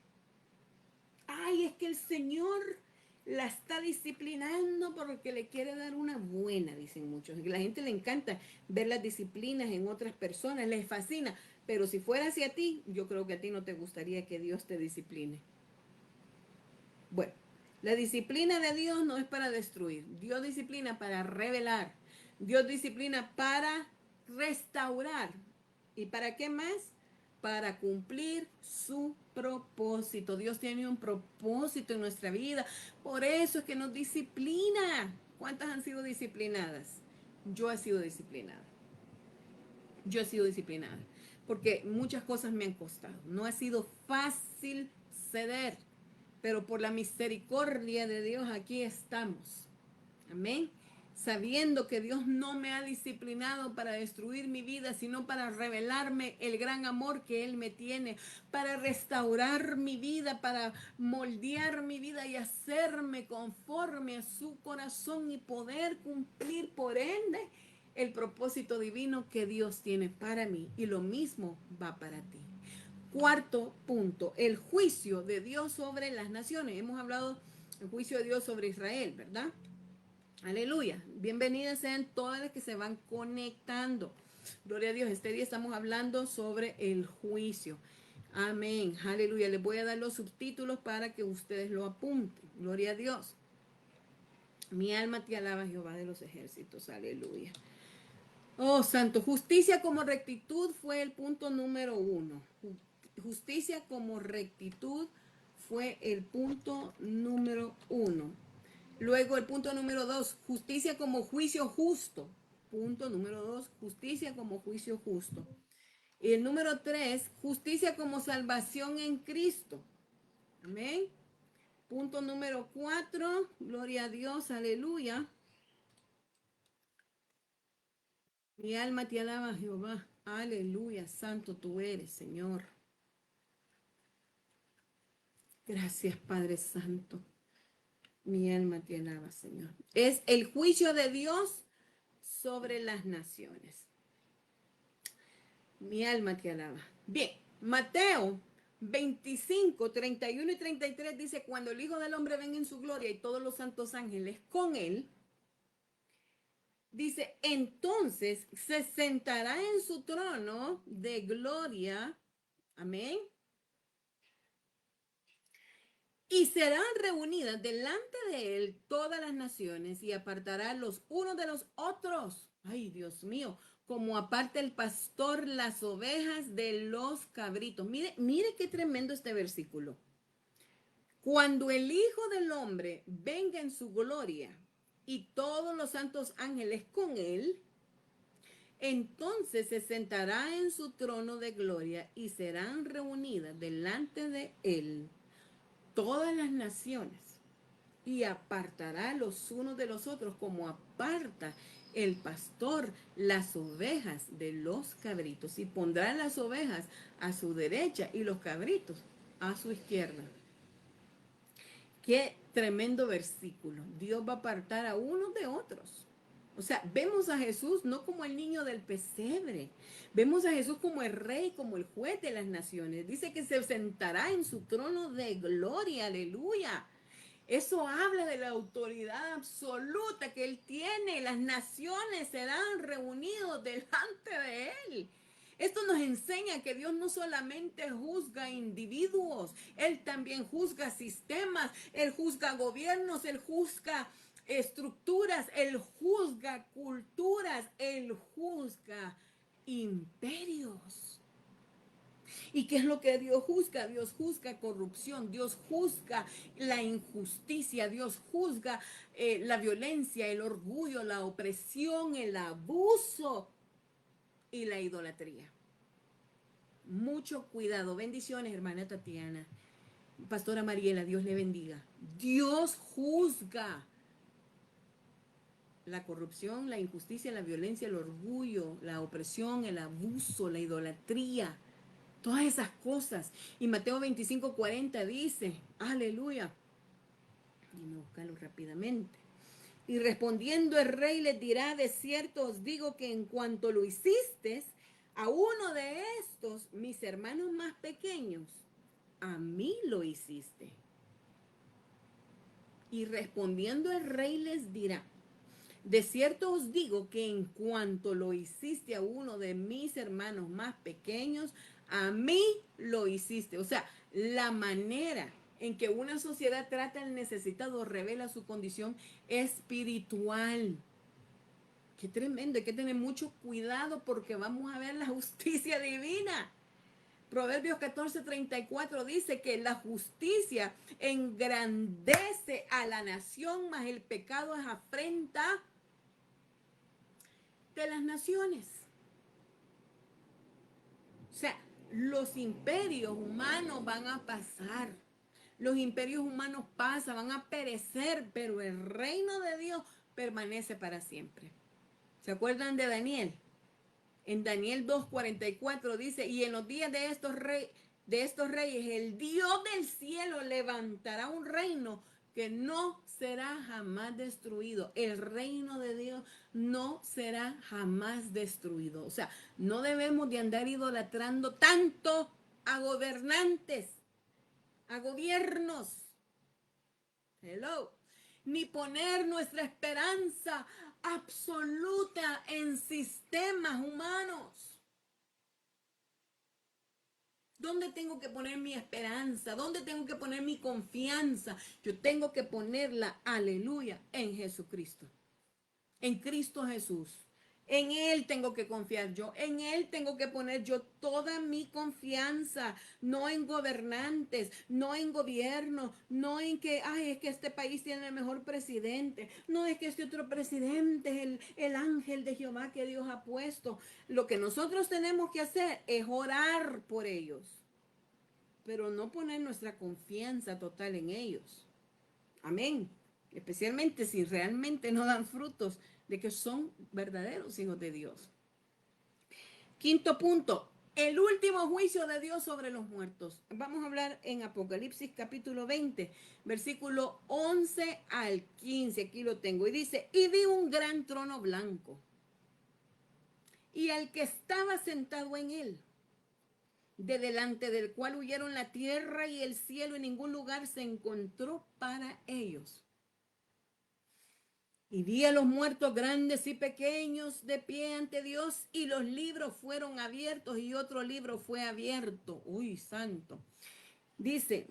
Ay, es que el Señor la está disciplinando porque le quiere dar una buena, dicen muchos. A la gente le encanta ver las disciplinas en otras personas, les fascina. Pero si fuera hacia ti, yo creo que a ti no te gustaría que Dios te discipline. Bueno, la disciplina de Dios no es para destruir. Dios disciplina para revelar. Dios disciplina para restaurar. ¿Y para qué más? Para cumplir su propósito. Dios tiene un propósito en nuestra vida. Por eso es que nos disciplina. ¿Cuántas han sido disciplinadas? Yo he sido disciplinada. Yo he sido disciplinada. Porque muchas cosas me han costado. No ha sido fácil ceder, pero por la misericordia de Dios aquí estamos. Amén. Sabiendo que Dios no me ha disciplinado para destruir mi vida, sino para revelarme el gran amor que Él me tiene, para restaurar mi vida, para moldear mi vida y hacerme conforme a su corazón y poder cumplir por ende el propósito divino que Dios tiene para mí. Y lo mismo va para ti. Cuarto punto, el juicio de Dios sobre las naciones. Hemos hablado del juicio de Dios sobre Israel, ¿verdad? Aleluya. Bienvenidas sean todas las que se van conectando. Gloria a Dios. Este día estamos hablando sobre el juicio. Amén. Aleluya. Les voy a dar los subtítulos para que ustedes lo apunten. Gloria a Dios. Mi alma te alaba, Jehová de los ejércitos. Aleluya. Oh, santo. Justicia como rectitud fue el punto número 1. Justicia como rectitud fue el punto número 1. Luego el punto número 2, justicia como juicio justo. Punto número 2, justicia como juicio justo. Y el número 3, justicia como salvación en Cristo. Amén. Punto número 4, gloria a Dios, aleluya. Mi alma te alaba, Jehová. Aleluya, santo tú eres, Señor. Gracias, Padre Santo. Mi alma te alaba, Señor. Es el juicio de Dios sobre las naciones. Mi alma te alaba. Bien, Mateo 25, 31 y 33 dice, cuando el Hijo del Hombre venga en su gloria y todos los santos ángeles con él, dice, entonces se sentará en su trono de gloria. Amén. Y serán reunidas delante de él todas las naciones y apartará los unos de los otros. Ay, Dios mío, como aparta el pastor las ovejas de los cabritos. Mire, mire qué tremendo este versículo. Cuando el Hijo del Hombre venga en su gloria y todos los santos ángeles con él, entonces se sentará en su trono de gloria y serán reunidas delante de él todas las naciones y apartará los unos de los otros como aparta el pastor las ovejas de los cabritos y pondrá las ovejas a su derecha y los cabritos a su izquierda. Qué tremendo versículo. Dios va a apartar a unos de otros. O sea, vemos a Jesús no como el niño del pesebre, vemos a Jesús como el rey, como el juez de las naciones. Dice que se sentará en su trono de gloria, aleluya. Eso habla de la autoridad absoluta que Él tiene. Las naciones serán reunidos delante de Él. Esto nos enseña que Dios no solamente juzga individuos, Él también juzga sistemas, Él juzga gobiernos, Él juzga estructuras, Él juzga culturas, Él juzga imperios. ¿Y qué es lo que Dios juzga? Dios juzga corrupción, Dios juzga la injusticia, Dios juzga la violencia, el orgullo, la opresión, el abuso y la idolatría. Mucho cuidado. Bendiciones, hermana Tatiana. Pastora Mariela, Dios le bendiga. Dios juzga la corrupción, la injusticia, la violencia, el orgullo, la opresión, el abuso, la idolatría. Todas esas cosas. Y Mateo 25:40 dice, aleluya. Déjame buscarlo rápidamente. Y respondiendo el rey les dirá, de cierto os digo que en cuanto lo hiciste a uno de estos, mis hermanos más pequeños, a mí lo hiciste. Y respondiendo el rey les dirá, de cierto os digo que en cuanto lo hiciste a uno de mis hermanos más pequeños, a mí lo hiciste. O sea, la manera en que una sociedad trata al necesitado revela su condición espiritual. Qué tremendo, hay que tener mucho cuidado porque vamos a ver la justicia divina. Proverbios 14:34 dice que la justicia engrandece a la nación, mas el pecado es afrenta de las naciones. O sea, los imperios humanos van a pasar. Los imperios humanos pasan, van a perecer, pero el reino de Dios permanece para siempre. ¿Se acuerdan de Daniel? En Daniel 2:44 dice, y en los días de estos reyes, el Dios del cielo levantará un reino que no será jamás destruido. El reino de Dios no será jamás destruido. O sea, no debemos de andar idolatrando tanto a gobernantes, a gobiernos. Hello. Ni poner nuestra esperanza absoluta en sistemas humanos. ¿Dónde tengo que poner mi esperanza? ¿Dónde tengo que poner mi confianza? Yo tengo que ponerla, aleluya, en Jesucristo. En Cristo Jesús. En Él tengo que confiar yo. En Él tengo que poner yo toda mi confianza. No en gobernantes, no en gobierno, no en que, ay, es que este país tiene el mejor presidente. No es que este otro presidente es el ángel de Jehová que Dios ha puesto. Lo que nosotros tenemos que hacer es orar por ellos, pero no poner nuestra confianza total en ellos. Amén. Especialmente si realmente no dan frutos de que son verdaderos hijos de Dios. Quinto punto, el último juicio de Dios sobre los muertos. Vamos a hablar en Apocalipsis capítulo 20, versículo 11 al 15. Aquí lo tengo. Y dice, y vi un gran trono blanco y al que estaba sentado en él, de delante del cual huyeron la tierra y el cielo, y ningún lugar se encontró para ellos. Y vi a los muertos grandes y pequeños de pie ante Dios, y los libros fueron abiertos, y otro libro fue abierto. Uy, santo. Dice,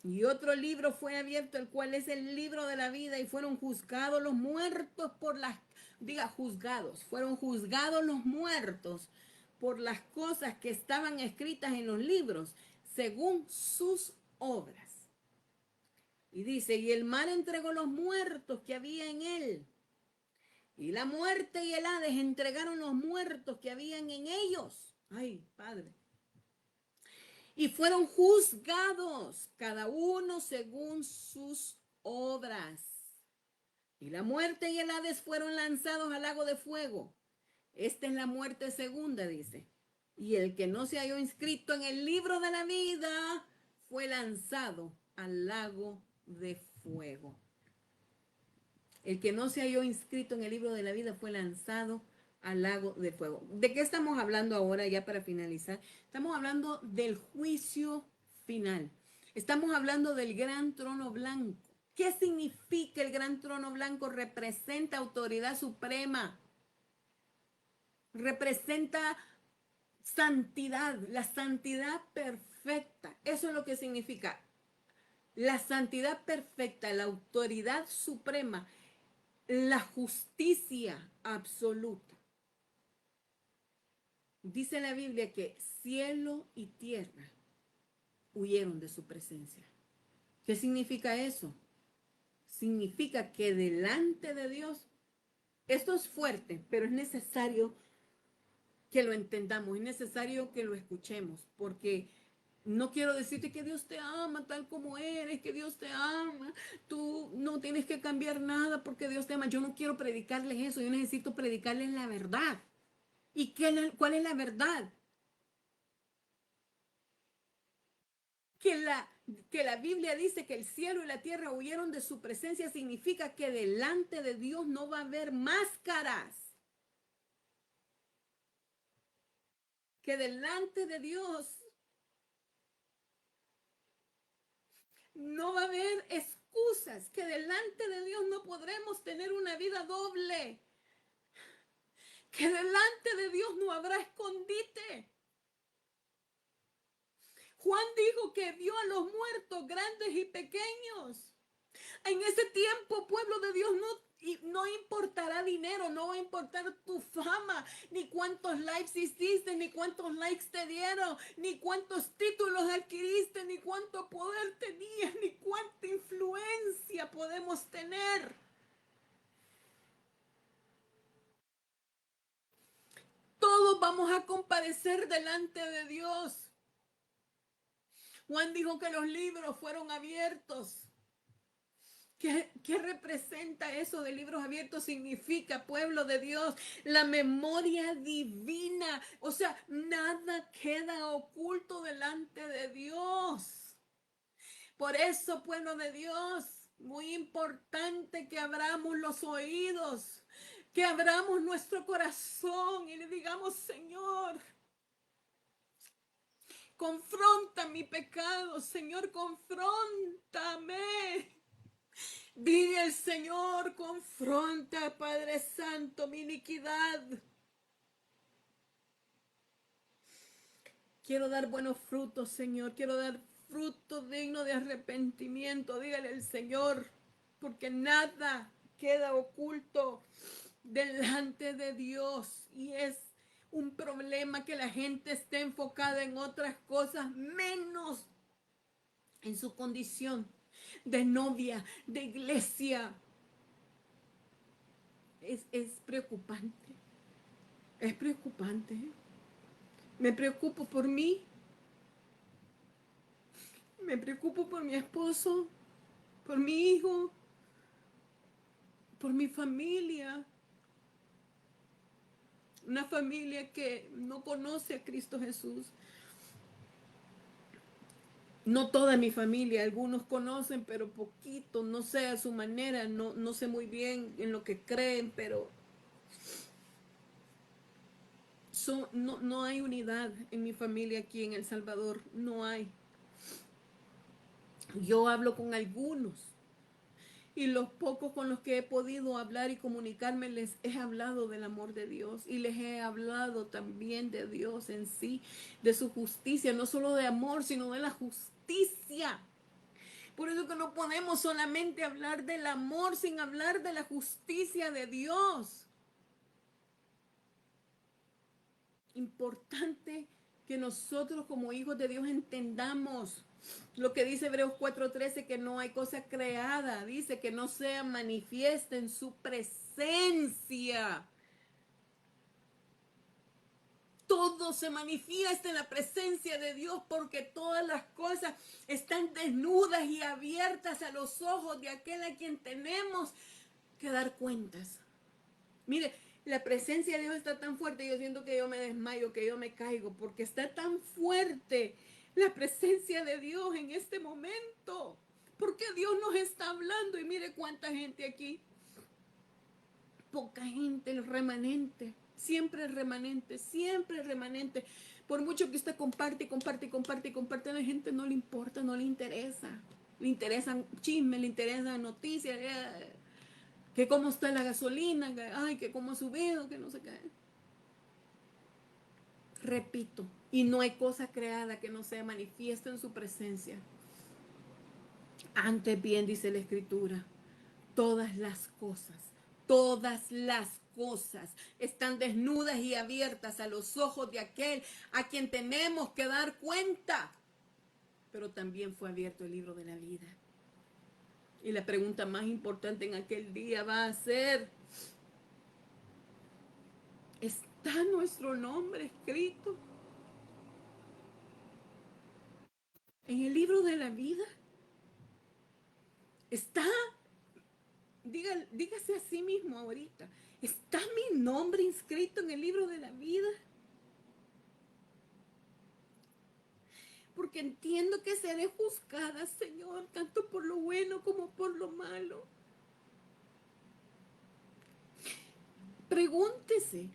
y otro libro fue abierto, el cual es el libro de la vida, y fueron juzgados los muertos por las, fueron juzgados los muertos por las cosas que estaban escritas en los libros, según sus obras. Y dice, y el mar entregó los muertos que había en él, y la muerte y el Hades entregaron los muertos que habían en ellos. Ay, Padre. Y fueron juzgados, cada uno según sus obras. Y la muerte y el Hades fueron lanzados al lago de fuego. Esta es la muerte segunda, dice. Y el que no se halló inscrito en el libro de la vida fue lanzado al lago de fuego. El que no se halló inscrito en el libro de la vida fue lanzado al lago de fuego. ¿De qué estamos hablando ahora ya para finalizar? Estamos hablando del juicio final. Estamos hablando del gran trono blanco. ¿Qué significa el gran trono blanco? Representa autoridad suprema. Representa santidad, la santidad perfecta. Eso es lo que significa. La santidad perfecta, la autoridad suprema, la justicia absoluta. Dice la Biblia que cielo y tierra huyeron de su presencia. ¿Qué significa eso? Significa que delante de Dios, esto es fuerte, pero es necesario que lo entendamos, es necesario que lo escuchemos, porque no quiero decirte que Dios te ama tal como eres, que Dios te ama, tú no tienes que cambiar nada porque Dios te ama. Yo no quiero predicarles eso, yo necesito predicarles la verdad. ¿Y cuál es la verdad? Que la Biblia dice que el cielo y la tierra huyeron de su presencia, significa que delante de Dios no va a haber máscaras. Que delante de Dios no va a haber excusas, que delante de Dios no podremos tener una vida doble, que delante de Dios no habrá escondite. Juan dijo que vio a los muertos grandes y pequeños. En ese tiempo, pueblo de Dios, no importará dinero, no va a importar tu fama, ni cuántos likes hiciste, ni cuántos likes te dieron, ni cuántos títulos adquiriste, ni cuánto poder tenías, ni cuánta influencia podemos tener. Todos vamos a comparecer delante de Dios. Juan dijo que los libros fueron abiertos. ¿Qué representa eso de libros abiertos? Significa, pueblo de Dios, la memoria divina. O sea, nada queda oculto delante de Dios. Por eso, pueblo de Dios, muy importante que abramos los oídos, que abramos nuestro corazón y le digamos, Señor, confronta mi pecado, Señor, confróntame. Dile al Señor, confronta, Padre Santo, mi iniquidad. Quiero dar buenos frutos, Señor. Quiero dar frutos dignos de arrepentimiento. Dígale al Señor, porque nada queda oculto delante de Dios. Y es un problema que la gente esté enfocada en otras cosas, menos en su condición de novia, de iglesia. Es preocupante. Es preocupante. Me preocupo por mí. Me preocupo por mi esposo, por mi hijo, por mi familia. Una familia que no conoce a Cristo Jesús. No toda mi familia, algunos conocen, pero poquito, no sé a su manera, no sé muy bien en lo que creen, pero no hay unidad en mi familia aquí en El Salvador, no hay. Yo hablo con algunos y los pocos con los que he podido hablar y comunicarme les he hablado del amor de Dios y les he hablado también de Dios en sí, de su justicia, no solo de amor, sino de la justicia. Por eso que no podemos solamente hablar del amor sin hablar de la justicia de Dios. Importante que nosotros como hijos de Dios entendamos lo que dice Hebreos 4:13, que no hay cosa creada, dice que no sea manifiesta en su presencia. Todo se manifiesta en la presencia de Dios porque todas las cosas están desnudas y abiertas a los ojos de aquel a quien tenemos que dar cuentas. Mire, la presencia de Dios está tan fuerte, yo siento que yo me desmayo, que yo me caigo, porque está tan fuerte la presencia de Dios en este momento. Porque Dios nos está hablando y mire cuánta gente aquí. Poca gente, el remanente. Siempre el remanente, siempre el remanente. Por mucho que usted comparte, comparte, comparte, comparte, a la gente no le importa, no le interesa. Le interesan chismes, le interesan noticias. Que cómo está la gasolina, que cómo ha subido, que no sé qué. Repito, y no hay cosa creada que no sea manifiesta en su presencia. Antes bien, dice la Escritura, todas las cosas están desnudas y abiertas a los ojos de aquel a quien tenemos que dar cuenta. Pero también fue abierto el libro de la vida. Y la pregunta más importante en aquel día va a ser, ¿está nuestro nombre escrito en el libro de la vida? ¿Está? Dígase a sí mismo ahorita, ¿está mi nombre inscrito en el libro de la vida? Porque entiendo que seré juzgada, Señor, tanto por lo bueno como por lo malo. Pregúntese,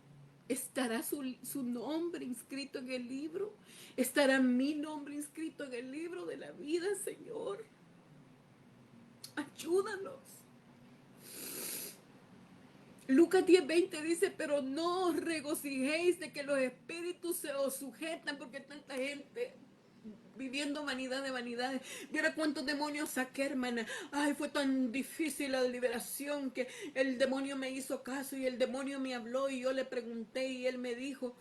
¿estará su nombre inscrito en el libro? ¿Estará mi nombre inscrito en el libro de la vida, Señor? Ayúdanos. Lucas 10:20 dice, pero no os regocijéis de que los espíritus se os sujetan, porque tanta gente viviendo vanidad de vanidades. Mira cuántos demonios saqué, hermana. Ay, fue tan difícil la liberación que el demonio me hizo caso y el demonio me habló y yo le pregunté y él me dijo,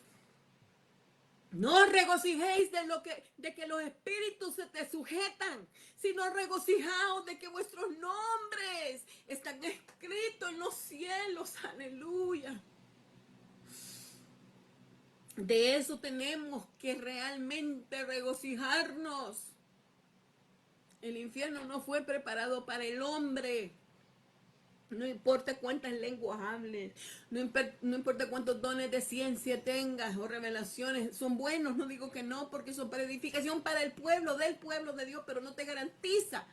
no regocijéis de que los espíritus se te sujetan, sino regocijaos de que vuestros nombres están escritos en los cielos. Aleluya. De eso tenemos que realmente regocijarnos. El infierno no fue preparado para el hombre. No importa cuántas lenguas hables, no importa cuántos dones de ciencia tengas o revelaciones, son buenos, no digo que no, porque son para edificación para el pueblo, del pueblo de Dios, pero no te garantiza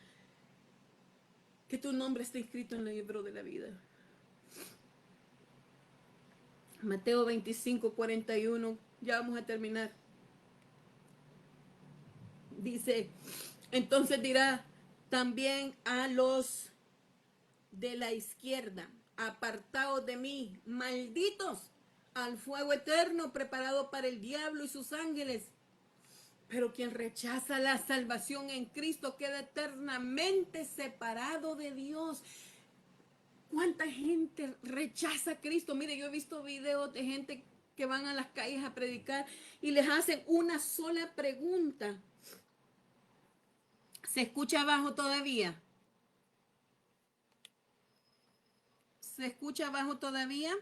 que tu nombre esté inscrito en el libro de la vida. Mateo 25:41, ya vamos a terminar. Dice, entonces dirá también a los de la izquierda, apartados de mí, malditos, al fuego eterno preparado para el diablo y sus ángeles. Pero quien rechaza la salvación en Cristo queda eternamente separado de Dios. ¿Cuánta gente rechaza a Cristo? Mire, yo he visto videos de gente que van a las calles a predicar y les hacen una sola pregunta. ¿Se escucha abajo todavía? ¿Se escucha abajo todavía?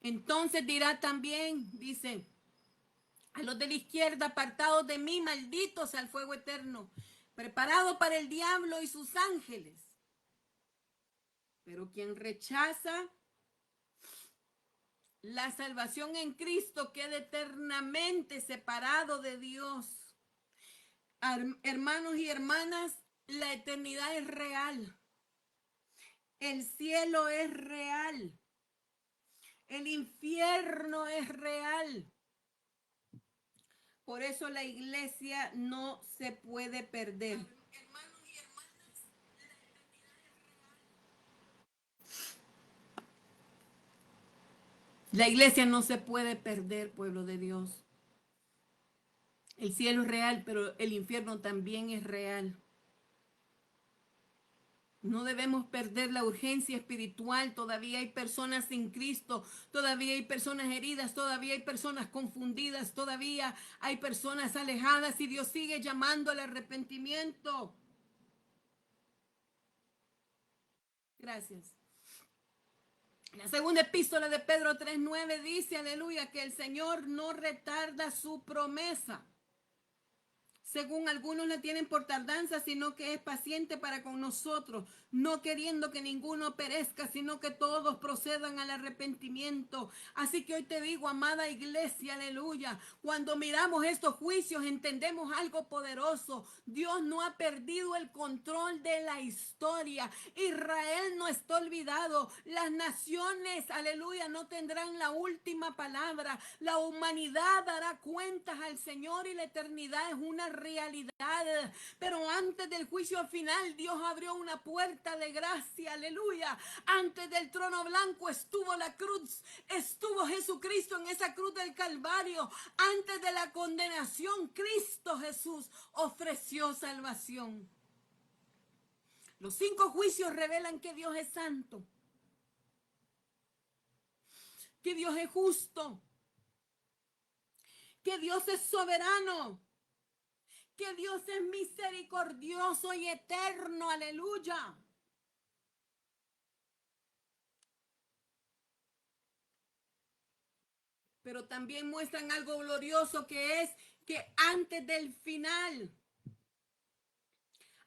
Entonces dirá también, dice, a los de la izquierda, apartados de mí, malditos al fuego eterno, preparado para el diablo y sus ángeles. Pero quien rechaza la salvación en Cristo queda eternamente separado de Dios. Hermanos y hermanas, la eternidad es real. El cielo es real. El infierno es real. Por eso la iglesia no se puede perder. La iglesia no se puede perder, pueblo de Dios. El cielo es real, pero el infierno también es real. No debemos perder la urgencia espiritual. Todavía hay personas sin Cristo, todavía hay personas heridas, todavía hay personas confundidas, todavía hay personas alejadas y Dios sigue llamando al arrepentimiento. Gracias. La segunda epístola de Pedro 3:9 dice, aleluya, que el Señor no retarda su promesa, según algunos la tienen por tardanza, sino que es paciente para con nosotros, no queriendo que ninguno perezca, sino que todos procedan al arrepentimiento. Así que hoy te digo, amada iglesia, aleluya, cuando miramos estos juicios entendemos algo poderoso. Dios no ha perdido el control de la historia. Israel no está olvidado. Las naciones, aleluya, no tendrán la última palabra. La humanidad dará cuentas al Señor y la eternidad es una realidad. Pero antes del juicio final, Dios abrió una puerta de gracia, aleluya. Antes del trono blanco estuvo la cruz, estuvo Jesucristo en esa cruz del Calvario. Antes de la condenación, Cristo Jesús ofreció salvación. Los 5 juicios revelan que Dios es santo, que Dios es justo, que Dios es soberano, que Dios es misericordioso y eterno, aleluya. Pero también muestran algo glorioso, que es que antes del final,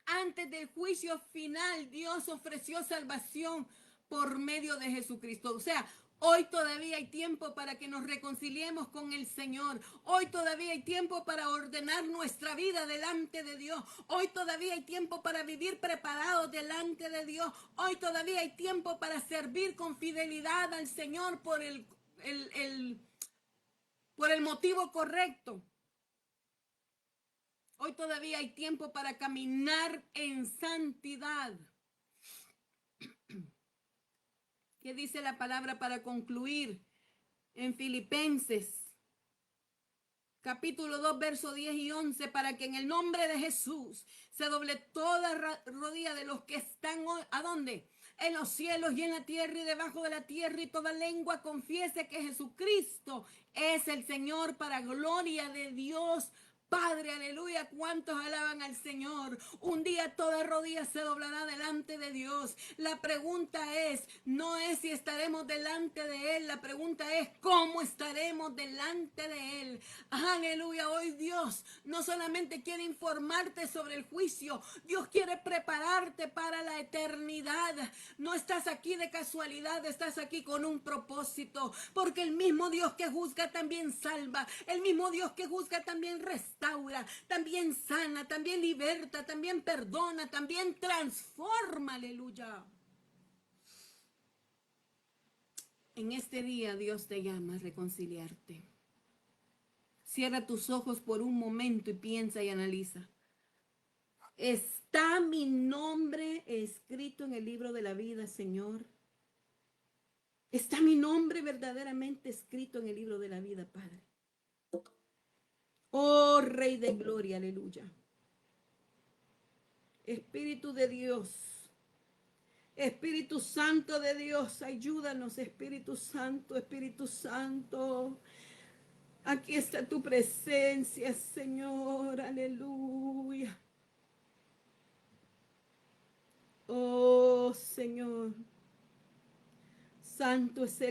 antes del juicio final, Dios ofreció salvación por medio de Jesucristo. O sea, hoy todavía hay tiempo para que nos reconciliemos con el Señor. Hoy todavía hay tiempo para ordenar nuestra vida delante de Dios. Hoy todavía hay tiempo para vivir preparados delante de Dios. Hoy todavía hay tiempo para servir con fidelidad al Señor por el motivo correcto. Hoy todavía hay tiempo para caminar en santidad. ¿Qué dice la palabra para concluir? En Filipenses, capítulo 2, verso 10 y 11, para que en el nombre de Jesús se doble toda rodilla de los que están, ¿a dónde? En los cielos y en la tierra y debajo de la tierra, y toda lengua confiese que Jesucristo es el Señor, para gloria de Dios Padre. Aleluya. ¿Cuántos alaban al Señor? Un día toda rodilla se doblará delante de Dios. La pregunta es, no es si estaremos delante de Él, la pregunta es cómo estaremos delante de Él. Aleluya. Hoy Dios no solamente quiere informarte sobre el juicio, Dios quiere prepararte para la eternidad. No estás aquí de casualidad, estás aquí con un propósito, porque el mismo Dios que juzga también salva, el mismo Dios que juzga también restaura, también sana, también liberta, también perdona, también transforma. Aleluya. En este día Dios te llama a reconciliarte. Cierra tus ojos por un momento y piensa y analiza. ¿Está mi nombre escrito en el libro de la vida, Señor? ¿Está mi nombre verdaderamente escrito en el libro de la vida, Padre? Oh, Rey de Gloria, aleluya. Espíritu de Dios, Espíritu Santo de Dios, ayúdanos, Espíritu Santo, Espíritu Santo. Aquí está tu presencia, Señor, aleluya. Oh, Señor, santo es el